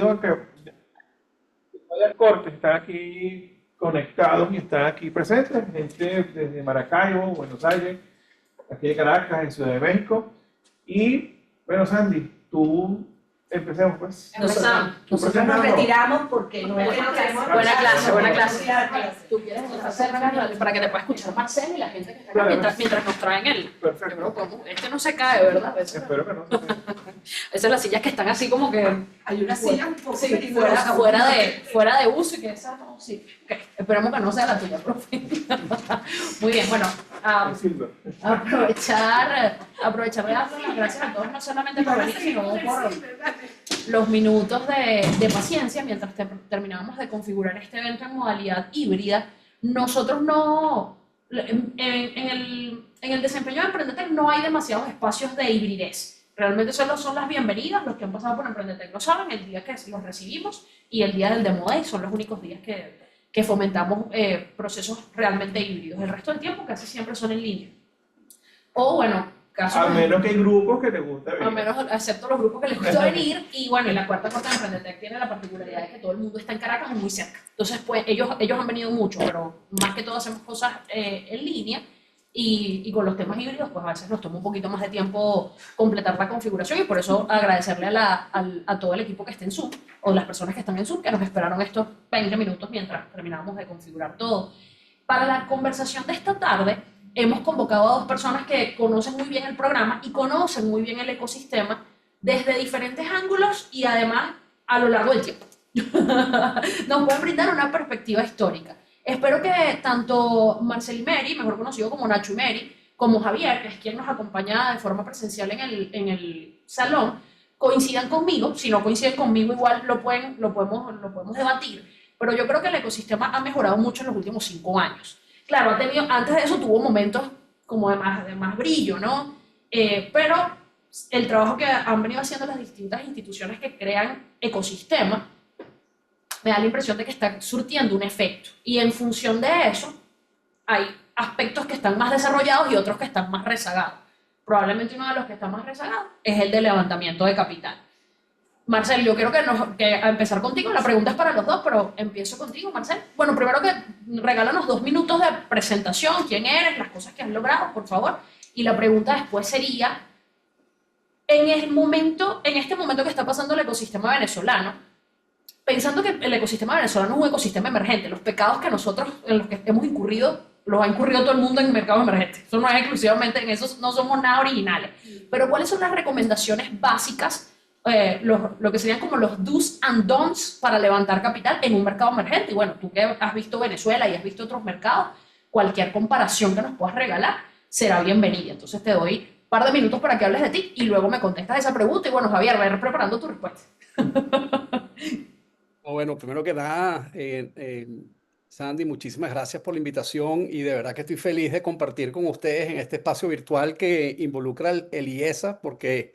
debido a que varias cortes están aquí conectados y están aquí presentes, gente desde Maracaibo, Buenos Aires, aquí de Caracas, en Ciudad de México. Y, bueno, Sandy, tú, empecemos pues. Empezamos. Nosotros nos retiramos porque no es buena clase. ¿Tú quieres hacer para que te pueda escuchar Marcel y la gente que está acá mientras nos traen el? Perfecto. Este no se cae, ¿verdad? Espero que no se caiga. Esas son las sillas que están así como que hay una silla un poco fuera de uso y que esa no, sí. Okay. Esperemos que no sea la tuya, profe. Muy bien, bueno, aprovechar de darle las gracias a todos, no solamente por venir, sino por los minutos de paciencia mientras terminábamos de configurar este evento en modalidad híbrida. Nosotros no, en el desempeño de Emprendetec no hay demasiados espacios de hibridez. Realmente solo son las bienvenidas, los que han pasado por Emprendetec lo saben, el día que los recibimos y el día del Demo Day son los únicos días que fomentamos procesos realmente híbridos. El resto del tiempo casi siempre son en línea. O bueno, a menos que hay grupos que les gusta venir. A menos, excepto los grupos que les gusta venir. Y bueno, y la cuarta corte de Emprendetec tiene la particularidad de que todo el mundo está en Caracas o muy cerca. Entonces, pues, ellos han venido mucho, pero más que todo hacemos cosas en línea. Y con los temas híbridos, pues a veces nos toma un poquito más de tiempo completar la configuración. Y por eso agradecerle a todo el equipo que está en Zoom, o las personas que están en Zoom, que nos esperaron estos 20 minutos mientras terminábamos de configurar todo. Para la conversación de esta tarde, hemos convocado a dos personas que conocen muy bien el programa y conocen muy bien el ecosistema desde diferentes ángulos y además a lo largo del tiempo. Nos pueden brindar una perspectiva histórica. Espero que tanto Marcel y Mary, mejor conocido como Nacho y Mary, como Javier, que es quien nos acompaña de forma presencial en el salón, coincidan conmigo. Si no coinciden conmigo, igual lo podemos debatir. Pero yo creo que el ecosistema ha mejorado mucho en los últimos 5 años. Claro, antes de eso tuvo momentos como de más brillo, ¿no? Pero el trabajo que han venido haciendo las distintas instituciones que crean ecosistemas me da la impresión de que está surtiendo un efecto. Y en función de eso, hay aspectos que están más desarrollados y otros que están más rezagados. Probablemente uno de los que está más rezagado es el de levantamiento de capital. Marcel, yo quiero que a empezar contigo. La pregunta es para los dos, pero empiezo contigo, Marcel. Bueno, primero que regálanos 2 minutos de presentación, quién eres, las cosas que has logrado, por favor. Y la pregunta después sería, en este momento que está pasando el ecosistema venezolano, pensando que el ecosistema venezolano es un ecosistema emergente, los pecados que nosotros, en los que hemos incurrido, los ha incurrido todo el mundo en mercados emergentes. Eso no es exclusivamente, en eso no somos nada originales. Pero ¿cuáles son las recomendaciones básicas, lo que serían como los do's and don'ts para levantar capital en un mercado emergente? Y bueno, tú que has visto Venezuela y has visto otros mercados, cualquier comparación que nos puedas regalar será bienvenida. Entonces te doy un par de minutos para que hables de ti y luego me contestas esa pregunta. Y bueno, Javier, va a ir preparando tu respuesta. Bueno, primero que nada, Sandy, muchísimas gracias por la invitación y de verdad que estoy feliz de compartir con ustedes en este espacio virtual que involucra el IESA, porque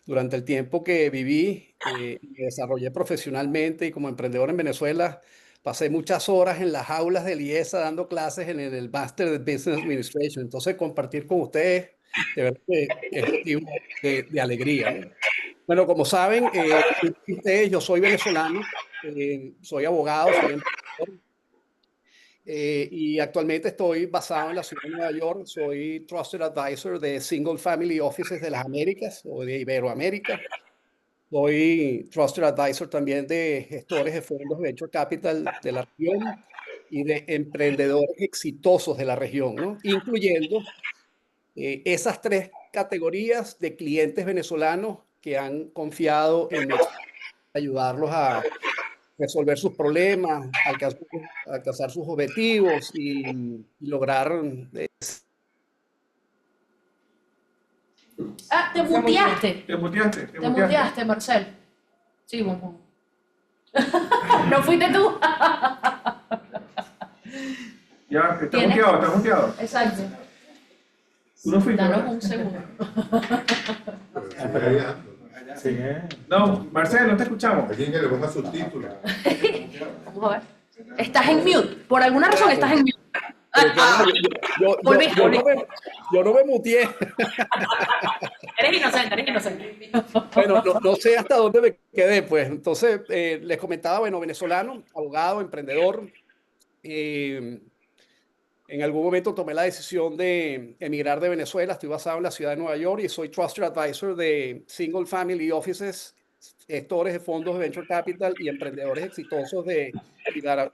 durante el tiempo que viví y me desarrollé profesionalmente y como emprendedor en Venezuela, pasé muchas horas en las aulas del IESA dando clases en el Master of Business Administration. Entonces, compartir con ustedes, de verdad que es motivo de alegría, ¿no? Bueno, como saben, yo soy venezolano, soy abogado, soy emprendedor. Y actualmente estoy basado en la ciudad de Nueva York. Soy Trusted Advisor de Single Family Offices de las Américas o de Iberoamérica. Soy Trusted Advisor también de gestores de fondos de Venture Capital de la región y de emprendedores exitosos de la región, ¿no? Incluyendo esas 3 categorías de clientes venezolanos que han confiado en ayudarlos a resolver sus problemas, alcanzar sus objetivos y lograr... Te muteaste. Te muteaste. Te muteaste, Marcel. Sí, bueno. No fuiste tú. Ya, está muteado. Exacto. Tú no fuiste. Danos un segundo. Sí. No, Marcel, no te escuchamos. Alguien que le ponga subtítulos. Vamos a ver. Estás en mute. Por alguna razón estás en mute. Yo no me muteé. Eres inocente, eres inocente. Bueno, no sé hasta dónde me quedé, pues. Entonces, les comentaba, bueno, venezolano, abogado, emprendedor. eh, En algún momento tomé la decisión de emigrar de Venezuela. Estoy basado en la ciudad de Nueva York y soy Trusted Advisor de Single Family Offices, gestores de fondos de Venture Capital y emprendedores exitosos de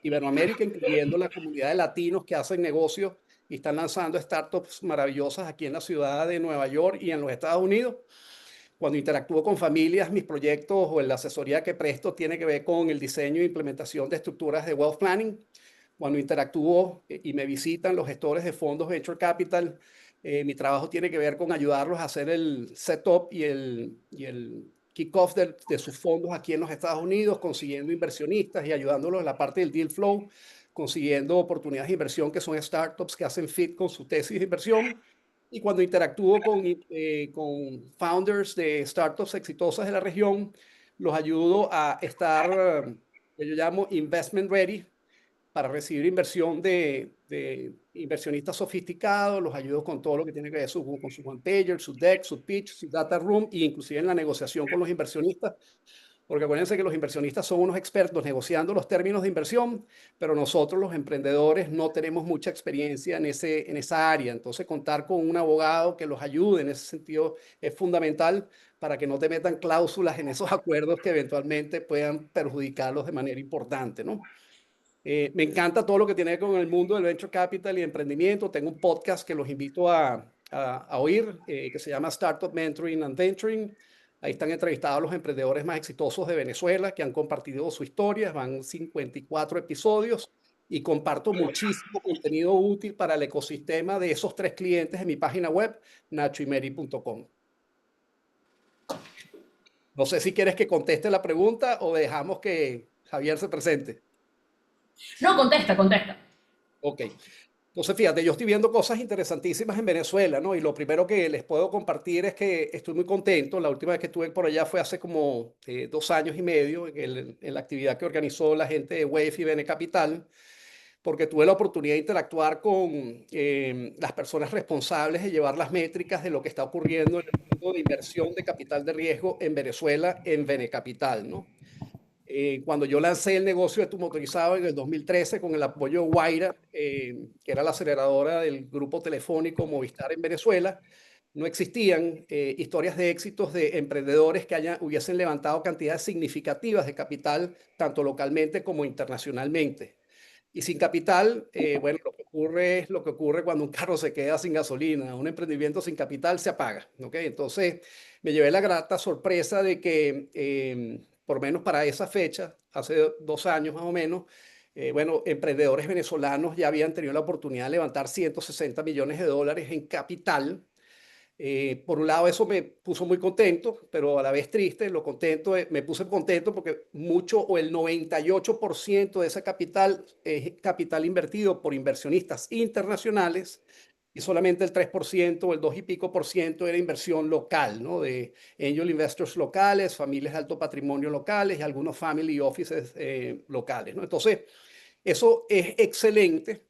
Iberoamérica, incluyendo la comunidad de latinos que hacen negocios y están lanzando startups maravillosas aquí en la ciudad de Nueva York y en los Estados Unidos. Cuando interactúo con familias, mis proyectos o la asesoría que presto tiene que ver con el diseño e implementación de estructuras de wealth planning. Cuando interactúo y me visitan los gestores de fondos Venture Capital, mi trabajo tiene que ver con ayudarlos a hacer el setup y el kickoff de sus fondos aquí en los Estados Unidos, consiguiendo inversionistas y ayudándolos en la parte del deal flow, consiguiendo oportunidades de inversión que son startups que hacen fit con su tesis de inversión. Y cuando interactúo con founders de startups exitosas de la región, los ayudo a estar, que yo llamo investment ready, para recibir inversión de inversionistas sofisticados, los ayudo con todo lo que tiene que ver con su one pager, su deck, su pitch, su data room, e inclusive en la negociación con los inversionistas, porque acuérdense que los inversionistas son unos expertos negociando los términos de inversión, pero nosotros los emprendedores no tenemos mucha experiencia en esa área. Entonces, contar con un abogado que los ayude en ese sentido es fundamental para que no te metan cláusulas en esos acuerdos que eventualmente puedan perjudicarlos de manera importante, ¿no? Me encanta todo lo que tiene que ver con el mundo del venture capital y emprendimiento. Tengo un podcast que los invito a oír, que se llama Startup Mentoring and Venturing. Ahí están entrevistados los emprendedores más exitosos de Venezuela que han compartido su historia. Van 54 episodios y comparto muchísimo contenido útil para el ecosistema de esos 3 clientes en mi página web, nachoymery.com. No sé si quieres que conteste la pregunta o dejamos que Javier se presente. No, contesta, contesta. Ok. Entonces, fíjate, yo estoy viendo cosas interesantísimas en Venezuela, ¿no? Y lo primero que les puedo compartir es que estoy muy contento. La última vez que estuve por allá fue hace como 2 años y medio en la actividad que organizó la gente de Wave y Bene Capital, porque tuve la oportunidad de interactuar con las personas responsables de llevar las métricas de lo que está ocurriendo en el mundo de inversión de capital de riesgo en Venezuela, en Bene Capital, ¿no? Cuando yo lancé el negocio de Tu Motorizado en el 2013 con el apoyo de Guaira, que era la aceleradora del grupo telefónico Movistar en Venezuela, no existían historias de éxitos de emprendedores que hubiesen levantado cantidades significativas de capital, tanto localmente como internacionalmente. Y sin capital, bueno, lo que ocurre es lo que ocurre cuando un carro se queda sin gasolina. Un emprendimiento sin capital se apaga, ¿ok? Entonces, me llevé la grata sorpresa de que, por lo menos para esa fecha, hace 2 años más o menos, bueno, emprendedores venezolanos ya habían tenido la oportunidad de levantar $160 millones en capital. Por un lado, eso me puso muy contento, pero a la vez triste. Me puse contento porque mucho o el 98% de ese capital es capital invertido por inversionistas internacionales y solamente el 3% o el 2 y pico por ciento era inversión local, ¿no? De angel investors locales, familias de alto patrimonio locales y algunos family offices locales, ¿no? Entonces, eso es excelente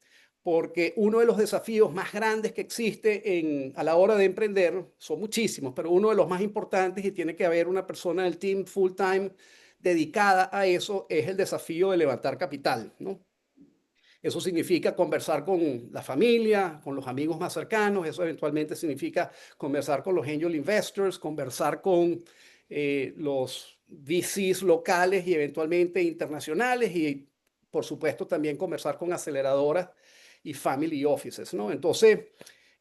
porque uno de los desafíos más grandes que existe a la hora de emprender, son muchísimos, pero uno de los más importantes y tiene que haber una persona del team full time dedicada a eso, es el desafío de levantar capital, ¿no? Eso significa conversar con la familia, con los amigos más cercanos, eso eventualmente significa conversar con los angel investors, conversar con los VCs locales y eventualmente internacionales y por supuesto también conversar con aceleradoras y family offices, ¿no? Entonces,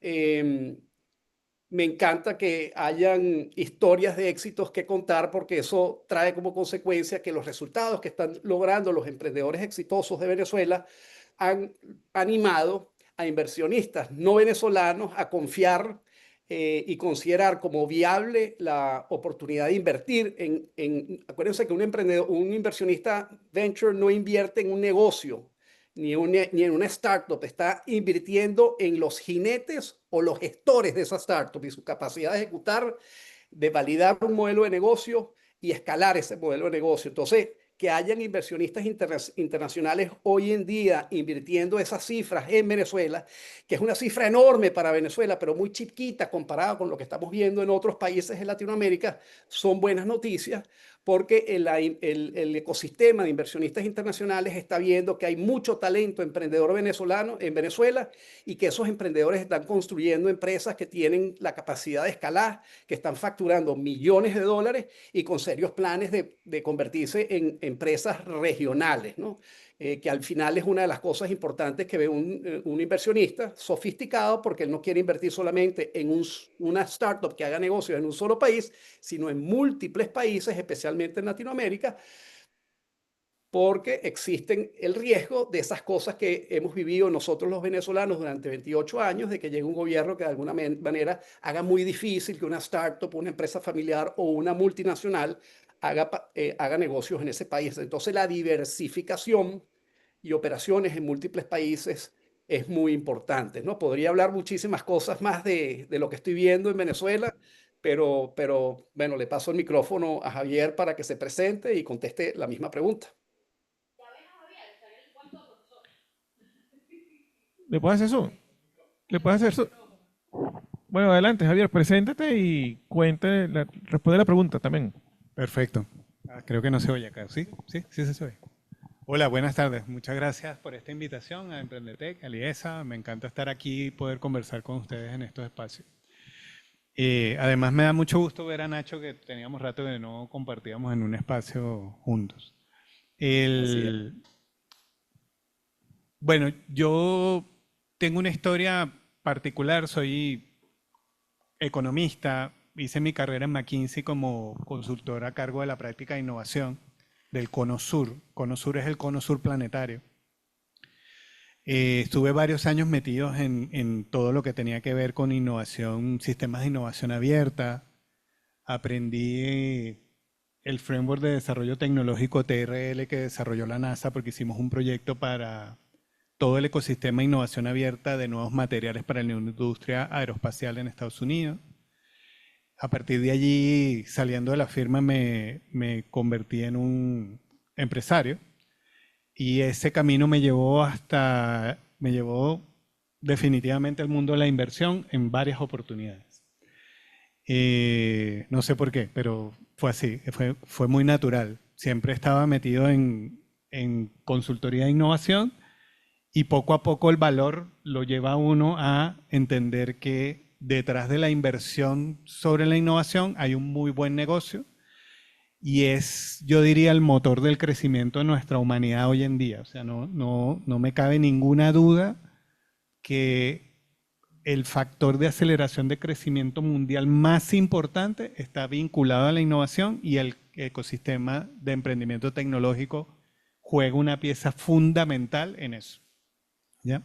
me encanta que hayan historias de éxitos que contar porque eso trae como consecuencia que los resultados que están logrando los emprendedores exitosos de Venezuela han animado a inversionistas no venezolanos a confiar y considerar como viable la oportunidad de invertir acuérdense que un inversionista venture no invierte en un negocio ni en una startup, está invirtiendo en los jinetes o los gestores de esa startup y su capacidad de ejecutar, de validar un modelo de negocio y escalar ese modelo de negocio. Entonces, que hayan inversionistas internacionales hoy en día invirtiendo esas cifras en Venezuela, que es una cifra enorme para Venezuela, pero muy chiquita comparada con lo que estamos viendo en otros países de Latinoamérica, son buenas noticias porque el ecosistema de inversionistas internacionales está viendo que hay mucho talento emprendedor venezolano en Venezuela y que esos emprendedores están construyendo empresas que tienen la capacidad de escalar, que están facturando millones de dólares y con serios planes de convertirse en empresas regionales, ¿no? Que al final es una de las cosas importantes que ve un inversionista sofisticado, porque él no quiere invertir solamente en una startup que haga negocios en un solo país, sino en múltiples países, especialmente en Latinoamérica, porque existen el riesgo de esas cosas que hemos vivido nosotros los venezolanos durante 28 años, de que llegue un gobierno que de alguna manera haga muy difícil que una startup, una empresa familiar o una multinacional haga negocios en ese país. Entonces la diversificación y operaciones en múltiples países es muy importante, ¿no? Podría hablar muchísimas cosas más de lo que estoy viendo en Venezuela, pero bueno, le paso el micrófono a Javier para que se presente y conteste la misma pregunta. ¿Le puedes hacer eso? ¿Le puedes hacer eso? Bueno, adelante, Javier, preséntate y responde la pregunta también. Perfecto. Creo que no se oye acá. ¿Sí? Sí, sí se oye. Hola, buenas tardes. Muchas gracias por esta invitación a Emprendetec, a IESA. Me encanta estar aquí y poder conversar con ustedes en estos espacios. Además, me da mucho gusto ver a Nacho, que teníamos rato que no compartíamos en un espacio juntos. Bueno, yo tengo una historia particular. Soy economista. Hice mi carrera en McKinsey como consultor a cargo de la práctica de innovación del Cono Sur. Cono Sur es el Cono Sur planetario. Estuve varios años metidos en todo lo que tenía que ver con innovación, sistemas de innovación abierta. Aprendí el framework de desarrollo tecnológico TRL que desarrolló la NASA, porque hicimos un proyecto para todo el ecosistema de innovación abierta de nuevos materiales para la industria aeroespacial en Estados Unidos. A partir de allí, saliendo de la firma, me convertí en un empresario, y ese camino me llevó definitivamente al mundo de la inversión en varias oportunidades. No sé por qué, pero fue así, fue muy natural. Siempre estaba metido en consultoría de innovación, y poco a poco el valor lo lleva a uno a entender que detrás de la inversión sobre la innovación hay un muy buen negocio, y es, yo diría, el motor del crecimiento de nuestra humanidad hoy en día. O sea, no me cabe ninguna duda que el factor de aceleración de crecimiento mundial más importante está vinculado a la innovación, y el ecosistema de emprendimiento tecnológico juega una pieza fundamental en eso. ¿Ya?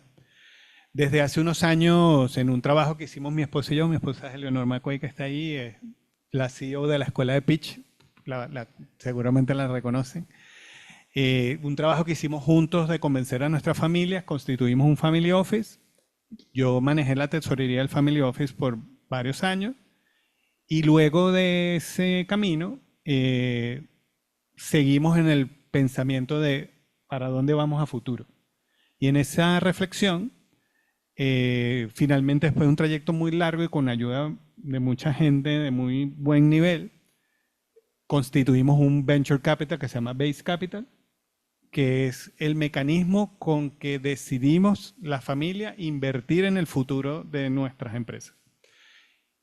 Desde hace unos años, en un trabajo que hicimos mi esposa y yo, mi esposa es Eleonor McCoy, que está ahí, es la CEO de la escuela de Pitch, seguramente la reconocen. Un trabajo que hicimos juntos de convencer a nuestras familias, constituimos un Family Office. Yo manejé la tesorería del Family Office por varios años, y luego de ese camino seguimos en el pensamiento de para dónde vamos a futuro. Y en esa reflexión, finalmente, después de un trayecto muy largo y con ayuda de mucha gente de muy buen nivel, constituimos un venture capital que se llama Base Capital, que es el mecanismo con que decidimos la familia invertir en el futuro de nuestras empresas.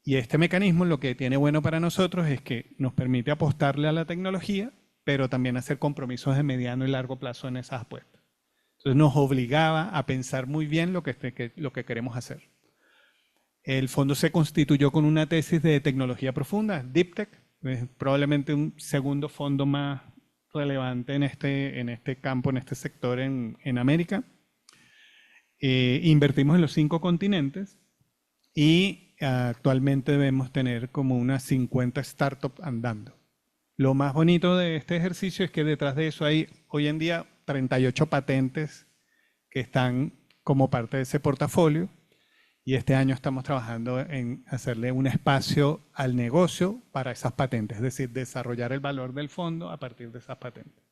Y este mecanismo, lo que tiene bueno para nosotros es que nos permite apostarle a la tecnología, pero también hacer compromisos de mediano y largo plazo en esas apuestas. Entonces nos obligaba a pensar muy bien lo que queremos hacer. El fondo se constituyó con una tesis de tecnología profunda, Deep Tech, es probablemente un segundo fondo más relevante en este campo, en este sector en América. Invertimos en los 5 continentes, y actualmente debemos tener como unas 50 startups andando. Lo más bonito de este ejercicio es que detrás de eso hay hoy en día 38 patentes que están como parte de ese portafolio, y este año estamos trabajando en hacerle un espacio al negocio para esas patentes, es decir, desarrollar el valor del fondo a partir de esas patentes.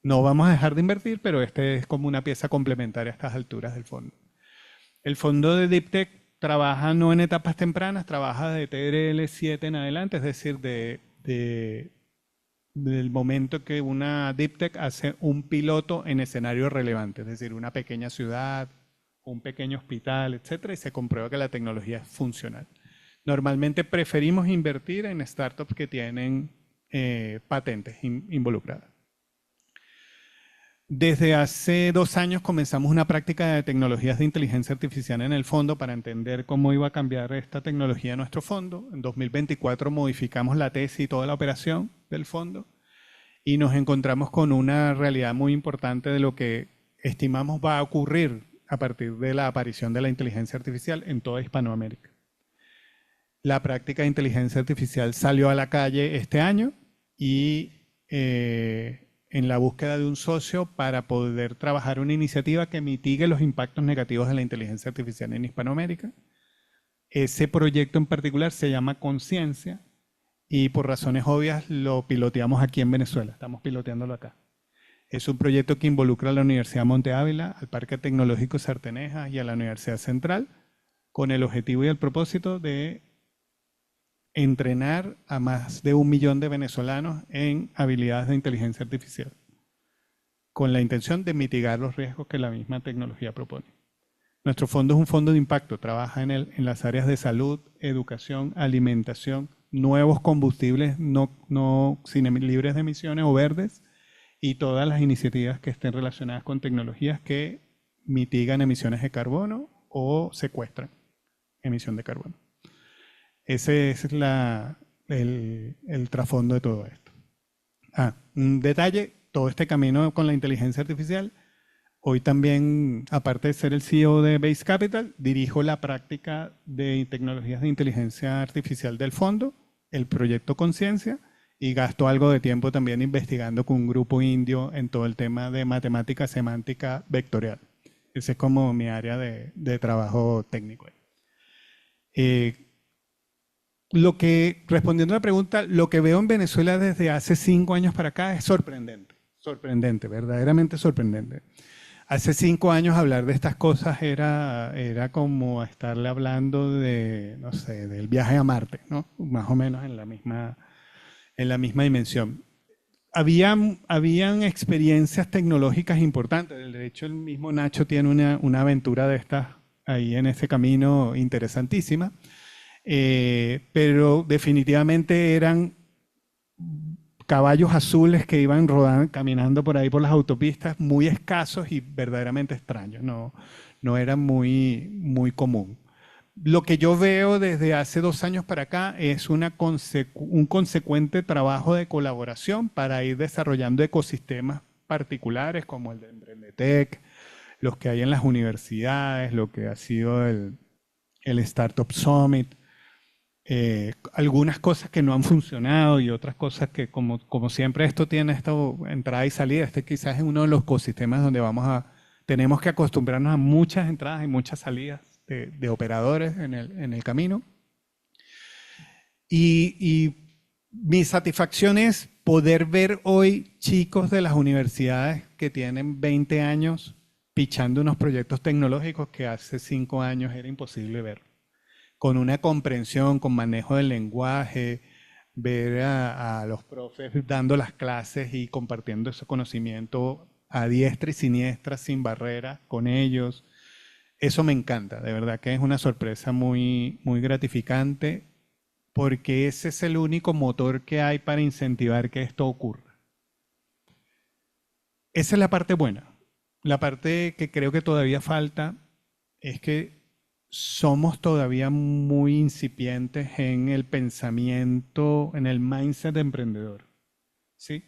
No vamos a dejar de invertir, pero este es como una pieza complementaria a estas alturas del fondo. El fondo de Deep Tech trabaja no en etapas tempranas, trabaja de TRL 7 en adelante, es decir, del momento que una Deep Tech hace un piloto en escenario relevante, es decir, una pequeña ciudad, un pequeño hospital, etcétera, y se comprueba que la tecnología es funcional. Normalmente preferimos invertir en startups que tienen patentes involucradas. Desde hace 2 años comenzamos una práctica de tecnologías de inteligencia artificial en el fondo para entender cómo iba a cambiar esta tecnología en nuestro fondo. En 2024 modificamos la tesis y toda la operación del fondo y nos encontramos con una realidad muy importante de lo que estimamos va a ocurrir a partir de la aparición de la inteligencia artificial en toda Hispanoamérica. La práctica de inteligencia artificial salió a la calle este año y en la búsqueda de un socio para poder trabajar una iniciativa que mitigue los impactos negativos de la inteligencia artificial en Hispanoamérica. Ese proyecto en particular se llama Conciencia y por razones obvias lo piloteamos aquí en Venezuela, estamos piloteándolo acá. Es un proyecto que involucra a la Universidad Monte Ávila, al Parque Tecnológico Sartenejas y a la Universidad Central con el objetivo y el propósito de entrenar a más de 1 millón de venezolanos en habilidades de inteligencia artificial, con la intención de mitigar los riesgos que la misma tecnología propone. Nuestro fondo es un fondo de impacto, trabaja en las áreas de salud, educación, alimentación, nuevos combustibles libres de emisiones o verdes y todas las iniciativas que estén relacionadas con tecnologías que mitigan emisiones de carbono o secuestran emisión de carbono. Ese es el trasfondo de todo esto. Un detalle, todo este camino con la inteligencia artificial, hoy también, aparte de ser el CEO de Base Capital, dirijo la práctica de tecnologías de inteligencia artificial del fondo, el proyecto Conciencia, y gasto algo de tiempo también investigando con un grupo indio en todo el tema de matemática semántica vectorial. Ese es como mi área de trabajo técnico. Respondiendo a la pregunta, lo que veo en Venezuela desde hace 5 años para acá es sorprendente, verdaderamente sorprendente. Hace 5 años hablar de estas cosas era como estarle hablando de, no sé, del viaje a Marte, ¿no? Más o menos en la misma dimensión. Habían experiencias tecnológicas importantes. De hecho, el mismo Nacho tiene una aventura de estas ahí en ese camino interesantísima. Pero definitivamente eran caballos azules que iban rodando, caminando por ahí por las autopistas, muy escasos y verdaderamente extraños, no era muy común. Lo que yo veo desde hace 2 años para acá es un consecuente trabajo de colaboración para ir desarrollando ecosistemas particulares como el de Emprendetec, los que hay en las universidades, lo que ha sido el Startup Summit, algunas cosas que no han funcionado y otras cosas que como siempre esto tiene esta entrada y salida. Este quizás es uno de los ecosistemas donde tenemos que acostumbrarnos a muchas entradas y muchas salidas de operadores en el camino. Y mi satisfacción es poder ver hoy chicos de las universidades que tienen 20 años pichando unos proyectos tecnológicos que hace 5 años era imposible ver. Con una comprensión, con manejo del lenguaje, ver a los profes dando las clases y compartiendo ese conocimiento a diestra y siniestra, sin barreras, con ellos. Eso me encanta, de verdad que es una sorpresa muy gratificante, porque ese es el único motor que hay para incentivar que esto ocurra. Esa es la parte buena. La parte que creo que todavía falta es que somos todavía muy incipientes en el pensamiento, en el mindset de emprendedor. ¿Sí?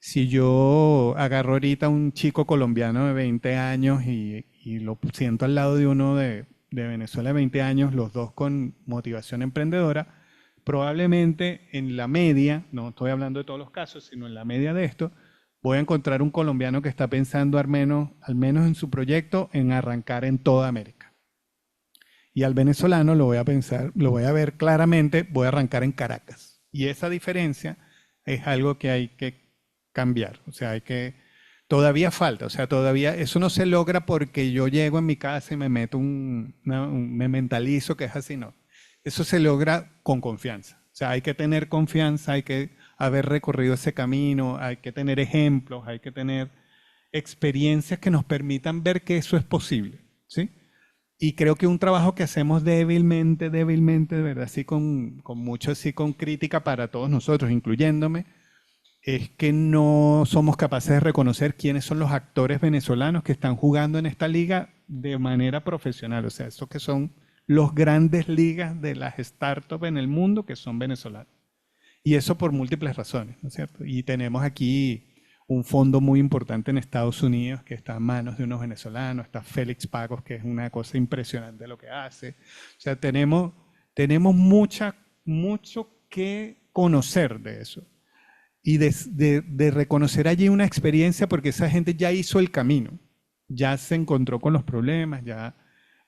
Si yo agarro ahorita a un chico colombiano de 20 años y lo siento al lado de uno de Venezuela de 20 años, los dos con motivación emprendedora, probablemente en la media, no estoy hablando de todos los casos, sino en la media de esto, voy a encontrar un colombiano que está pensando al menos en su proyecto en arrancar en toda América. Y al venezolano lo voy a ver claramente, voy a arrancar en Caracas. Y esa diferencia es algo que hay que cambiar. O sea, hay que todavía falta, o sea, todavía eso no se logra porque yo llego en mi casa y me meto me mentalizo que es así, no. Eso se logra con confianza. O sea, hay que tener confianza, hay que haber recorrido ese camino, hay que tener ejemplos, hay que tener experiencias que nos permitan ver que eso es posible, ¿sí? Y creo que un trabajo que hacemos débilmente, de verdad, así con mucho, así con crítica para todos nosotros, incluyéndome, es que no somos capaces de reconocer quiénes son los actores venezolanos que están jugando en esta liga de manera profesional. O sea, estos que son los grandes ligas de las startups en el mundo que son venezolanos. Y eso por múltiples razones, ¿no es cierto? Y tenemos aquí un fondo muy importante en Estados Unidos que está en manos de unos venezolanos, está Félix Pagos, que es una cosa impresionante lo que hace. O sea, tenemos mucho que conocer de eso y de reconocer allí una experiencia porque esa gente ya hizo el camino, ya se encontró con los problemas, ya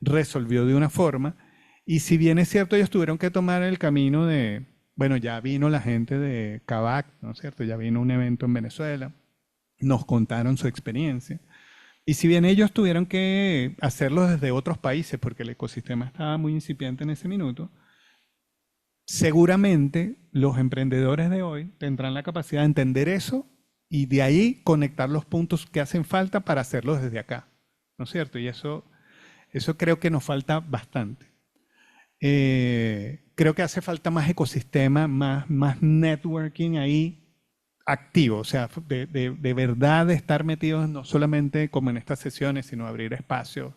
resolvió de una forma. Y si bien es cierto, ellos tuvieron que tomar el camino de, bueno, ya vino la gente de Kavak, ¿no es cierto? Ya vino un evento en Venezuela. Nos contaron su experiencia. Y si bien ellos tuvieron que hacerlo desde otros países, porque el ecosistema estaba muy incipiente en ese minuto, seguramente los emprendedores de hoy tendrán la capacidad de entender eso y de ahí conectar los puntos que hacen falta para hacerlo desde acá, ¿no es cierto? Y eso creo que nos falta bastante. Creo que hace falta más ecosistema, más networking ahí activo, o sea, de verdad de estar metidos no solamente como en estas sesiones, sino abrir espacios,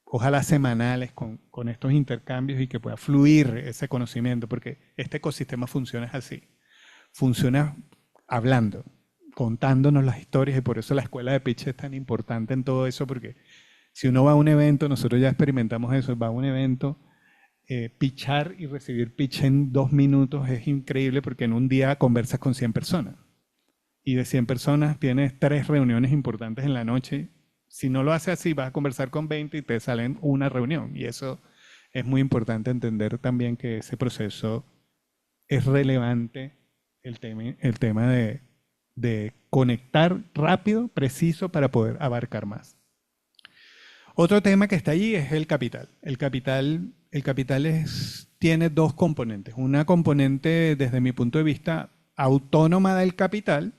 ojalá semanales con estos intercambios y que pueda fluir ese conocimiento, porque este ecosistema funciona así, funciona hablando, contándonos las historias y por eso la escuela de pitch es tan importante en todo eso, porque si uno va a un evento, nosotros ya experimentamos eso, va a un evento, pitchar y recibir pitch en 2 minutos es increíble porque en un día conversas con 100 personas. Y de 100 personas tienes 3 reuniones importantes en la noche. Si no lo haces así, vas a conversar con 20 y te salen una reunión. Y eso es muy importante entender también que ese proceso es relevante, el tema de conectar rápido, preciso, para poder abarcar más. Otro tema que está allí es el capital. El capital tiene 2 componentes. Una componente, desde mi punto de vista, autónoma del capital,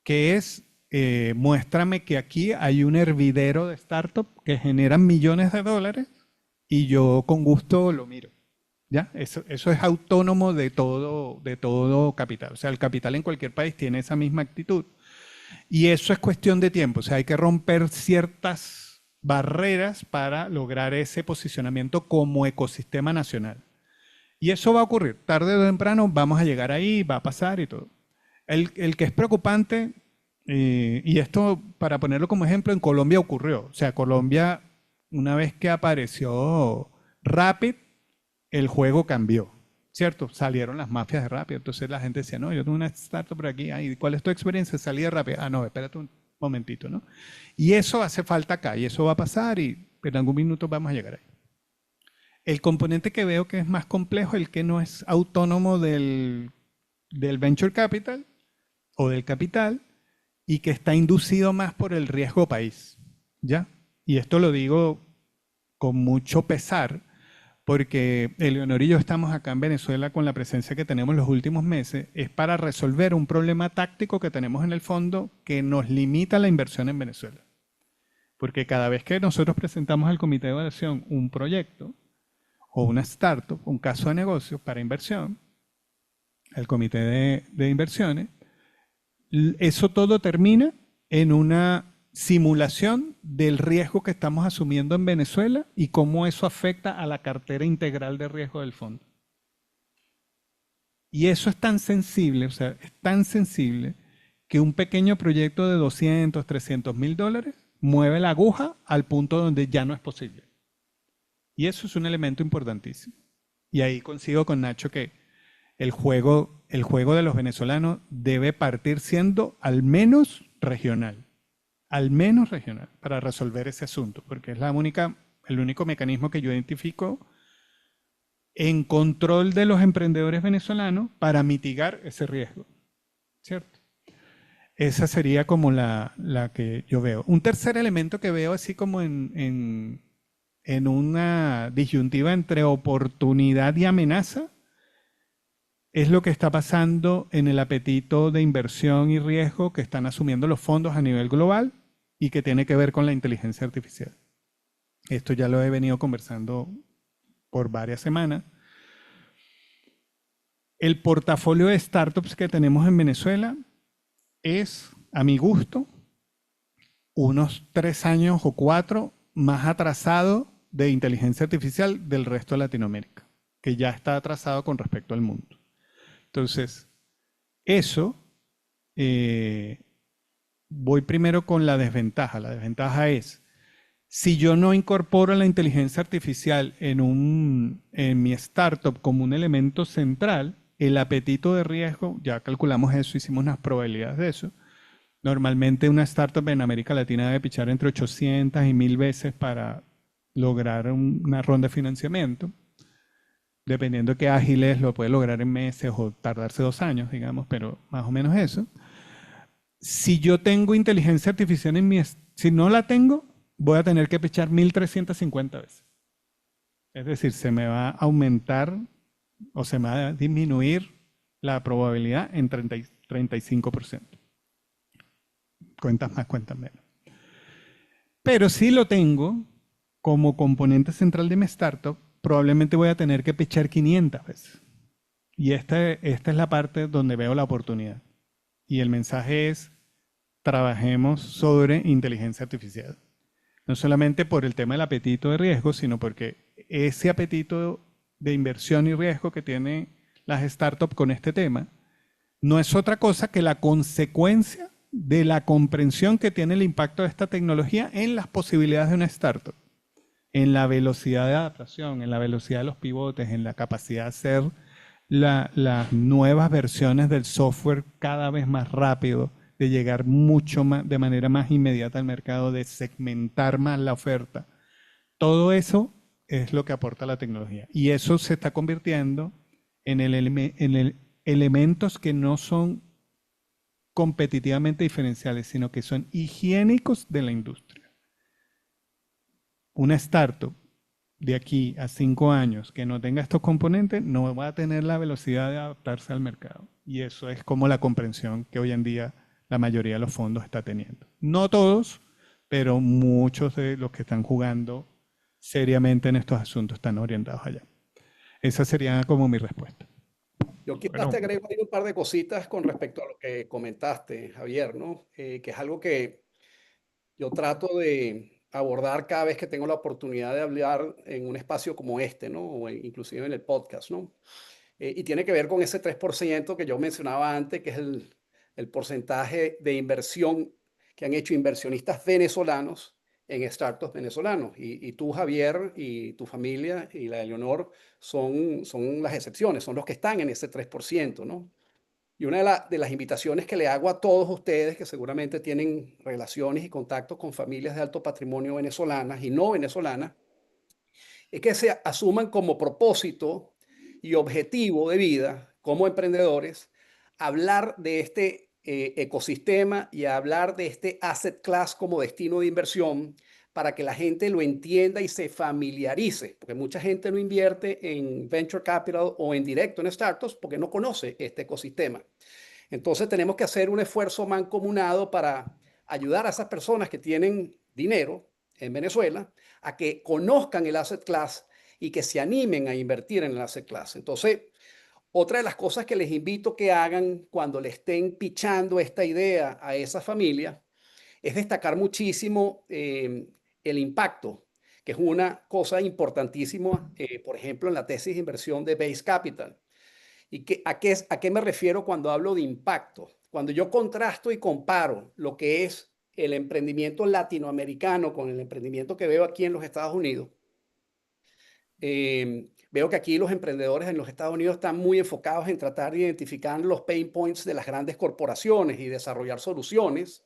que es, muéstrame que aquí hay un hervidero de startups que generan millones de dólares y yo con gusto lo miro. ¿Ya? Eso es autónomo de todo capital. O sea, el capital en cualquier país tiene esa misma actitud. Y eso es cuestión de tiempo. O sea, hay que romper ciertas barreras para lograr ese posicionamiento como ecosistema nacional. Y eso va a ocurrir. Tarde o temprano vamos a llegar ahí, va a pasar y todo. El que es preocupante, y esto para ponerlo como ejemplo, en Colombia ocurrió. O sea, Colombia, una vez que apareció Rapid, el juego cambió, ¿cierto? Salieron las mafias de Rapid. Entonces la gente decía, no, yo tengo una startup por aquí. Ay, ¿cuál es tu experiencia? Salí de Rapid. Ah, no, espérate un momentito, ¿no? Y eso hace falta acá, y eso va a pasar, y en algún minuto vamos a llegar ahí. El componente que veo que es más complejo, el que no es autónomo del venture capital o del capital y que está inducido más por el riesgo país, ¿ya? Y esto lo digo con mucho pesar porque Eleonor y yo estamos acá en Venezuela con la presencia que tenemos los últimos meses, es para resolver un problema táctico que tenemos en el fondo que nos limita la inversión en Venezuela. Porque cada vez que nosotros presentamos al comité de evaluación un proyecto, o una startup, un caso de negocio para inversión, el comité de inversiones, eso todo termina en una simulación del riesgo que estamos asumiendo en Venezuela y cómo eso afecta a la cartera integral de riesgo del fondo. Y eso es tan sensible, o sea, es tan sensible que un pequeño proyecto de 200, 300 mil dólares mueve la aguja al punto donde ya no es posible. Y eso es un elemento importantísimo. Y ahí coincido con Nacho que el juego de los venezolanos debe partir siendo al menos regional, para resolver ese asunto, porque es el único mecanismo que yo identifico en control de los emprendedores venezolanos para mitigar ese riesgo, ¿cierto? Esa sería como la que yo veo. Un tercer elemento que veo así como en una disyuntiva entre oportunidad y amenaza es lo que está pasando en el apetito de inversión y riesgo que están asumiendo los fondos a nivel global y que tiene que ver con la inteligencia artificial. Esto ya lo he venido conversando por varias semanas. El portafolio de startups que tenemos en Venezuela es, a mi gusto, unos 3 años o 4 más atrasado de inteligencia artificial del resto de Latinoamérica, que ya está atrasado con respecto al mundo. Entonces, eso, voy primero con la desventaja. La desventaja es, si yo no incorporo la inteligencia artificial en mi startup como un elemento central, el apetito de riesgo, ya calculamos eso, hicimos unas probabilidades de eso. Normalmente una startup en América Latina debe pichar entre 800 y 1000 veces para lograr una ronda de financiamiento. Dependiendo de qué ágil es, lo puede lograr en meses o tardarse 2 años, digamos, pero más o menos eso. Si yo tengo inteligencia artificial si no la tengo, voy a tener que pichar 1350 veces. Es decir, se me va a aumentar o se me va a disminuir la probabilidad en 35%. Cuentas más, cuentas menos. Pero si lo tengo como componente central de mi startup, probablemente voy a tener que pichar 500 veces. Y esta es la parte donde veo la oportunidad. Y el mensaje es, trabajemos sobre inteligencia artificial. No solamente por el tema del apetito de riesgo, sino porque ese apetito de inversión y riesgo que tienen las startups con este tema no es otra cosa que la consecuencia de la comprensión que tiene el impacto de esta tecnología en las posibilidades de una startup, en la velocidad de adaptación, en la velocidad de los pivotes, en la capacidad de hacer las nuevas versiones del software cada vez más rápido, de llegar mucho más, de manera más inmediata al mercado, de segmentar más la oferta. Todo eso es lo que aporta la tecnología. Y eso se está convirtiendo en elementos que no son competitivamente diferenciales, sino que son higiénicos de la industria. Una startup de aquí a 5 años que no tenga estos componentes no va a tener la velocidad de adaptarse al mercado. Y eso es como la comprensión que hoy en día la mayoría de los fondos está teniendo. No todos, pero muchos de los que están jugando seriamente en estos asuntos están orientados allá. Esa sería como mi respuesta. Yo quizás te agrego ahí un par de cositas con respecto a lo que comentaste, Javier, ¿no? Que es algo que yo trato de abordar cada vez que tengo la oportunidad de hablar en un espacio como este, ¿no? O inclusive en el podcast, ¿no? Y tiene que ver con ese 3% que yo mencionaba antes, que es el porcentaje de inversión que han hecho inversionistas venezolanos en startups venezolanos. Y tú, Javier, y tu familia, y la de Leonor, son las excepciones, son los que están en ese 3%, ¿no? Y una de las invitaciones que le hago a todos ustedes, que seguramente tienen relaciones y contactos con familias de alto patrimonio venezolanas y no venezolanas, es que se asuman como propósito y objetivo de vida como emprendedores hablar de este ecosistema y hablar de este asset class como destino de inversión para que la gente lo entienda y se familiarice, porque mucha gente no invierte en venture capital o en directo en startups porque no conoce este ecosistema. Entonces tenemos que hacer un esfuerzo mancomunado para ayudar a esas personas que tienen dinero en Venezuela a que conozcan el asset class y que se animen a invertir en el asset class. Entonces, otra de las cosas que les invito que hagan cuando le estén pichando esta idea a esa familia es destacar muchísimo el impacto, que es una cosa importantísima, por ejemplo, en la tesis de inversión de Base Capital. ¿Y a qué me refiero cuando hablo de impacto? Cuando yo contrasto y comparo lo que es el emprendimiento latinoamericano con el emprendimiento que veo aquí en los Estados Unidos, veo que aquí los emprendedores en los Estados Unidos están muy enfocados en tratar de identificar los pain points de las grandes corporaciones y desarrollar soluciones,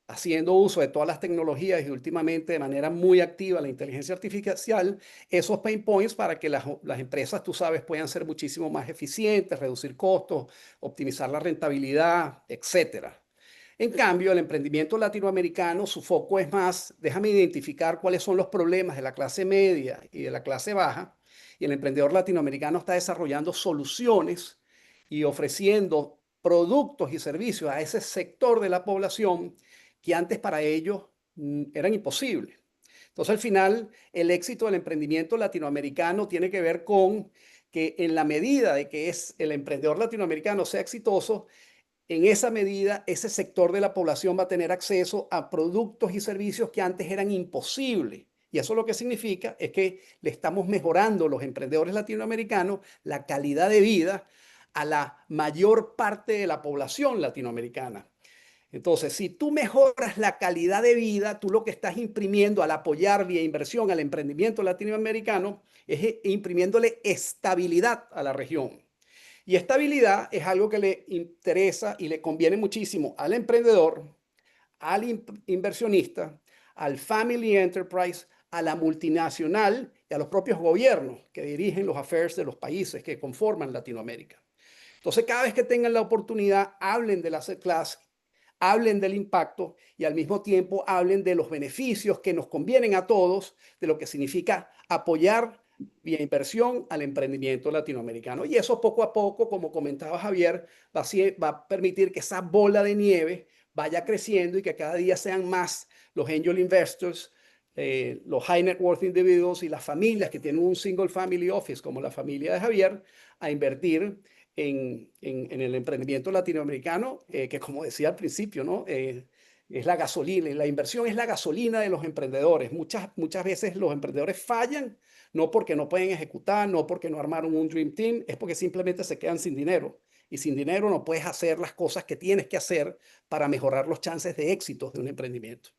haciendo uso de todas las tecnologías y últimamente de manera muy activa la inteligencia artificial, esos pain points para que las empresas, tú sabes, puedan ser muchísimo más eficientes, reducir costos, optimizar la rentabilidad, etcétera. En cambio, el emprendimiento latinoamericano, su foco es más, déjame identificar cuáles son los problemas de la clase media y de la clase baja, y el emprendedor latinoamericano está desarrollando soluciones y ofreciendo productos y servicios a ese sector de la población que antes para ellos eran imposibles. Entonces, al final, el éxito del emprendimiento latinoamericano tiene que ver con que en la medida de que el emprendedor latinoamericano sea exitoso, en esa medida, ese sector de la población va a tener acceso a productos y servicios que antes eran imposibles. Y eso lo que significa es que le estamos mejorando los emprendedores latinoamericanos la calidad de vida a la mayor parte de la población latinoamericana. Entonces, si tú mejoras la calidad de vida, tú lo que estás imprimiendo al apoyar vía inversión al emprendimiento latinoamericano es imprimiéndole estabilidad a la región. Y estabilidad es algo que le interesa y le conviene muchísimo al emprendedor, al inversionista, al family enterprise, a la multinacional y a los propios gobiernos que dirigen los affairs de los países que conforman Latinoamérica. Entonces, cada vez que tengan la oportunidad, hablen del asset class, hablen del impacto y al mismo tiempo hablen de los beneficios que nos convienen a todos, de lo que significa apoyar vía inversión al emprendimiento latinoamericano. Y eso poco a poco, como comentaba Javier, va a permitir que esa bola de nieve vaya creciendo y que cada día sean más los angel investors, los high net worth individuals y las familias que tienen un single family office, como la familia de Javier, a invertir en el emprendimiento latinoamericano, que como decía al principio, ¿no? Es la gasolina, la inversión es la gasolina de los emprendedores. Muchas veces los emprendedores fallan, no porque no pueden ejecutar, no porque no armaron un Dream Team, es porque simplemente se quedan sin dinero. Y sin dinero no puedes hacer las cosas que tienes que hacer para mejorar los chances de éxito de un emprendimiento.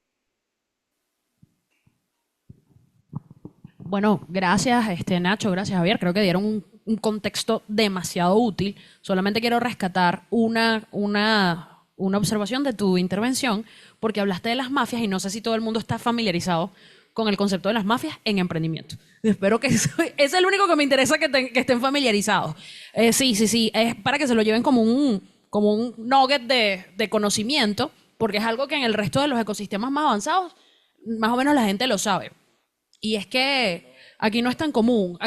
Bueno, gracias Nacho, gracias Javier. Creo que dieron un contexto demasiado útil. Solamente quiero rescatar una observación de tu intervención, porque hablaste de las mafias y no sé si todo el mundo está familiarizado con el concepto de las mafias en emprendimiento. Espero que es el único que me interesa que estén familiarizados. Sí, es para que se lo lleven como un nugget de conocimiento, porque es algo que en el resto de los ecosistemas más avanzados, más o menos la gente lo sabe. Y es que aquí no es tan común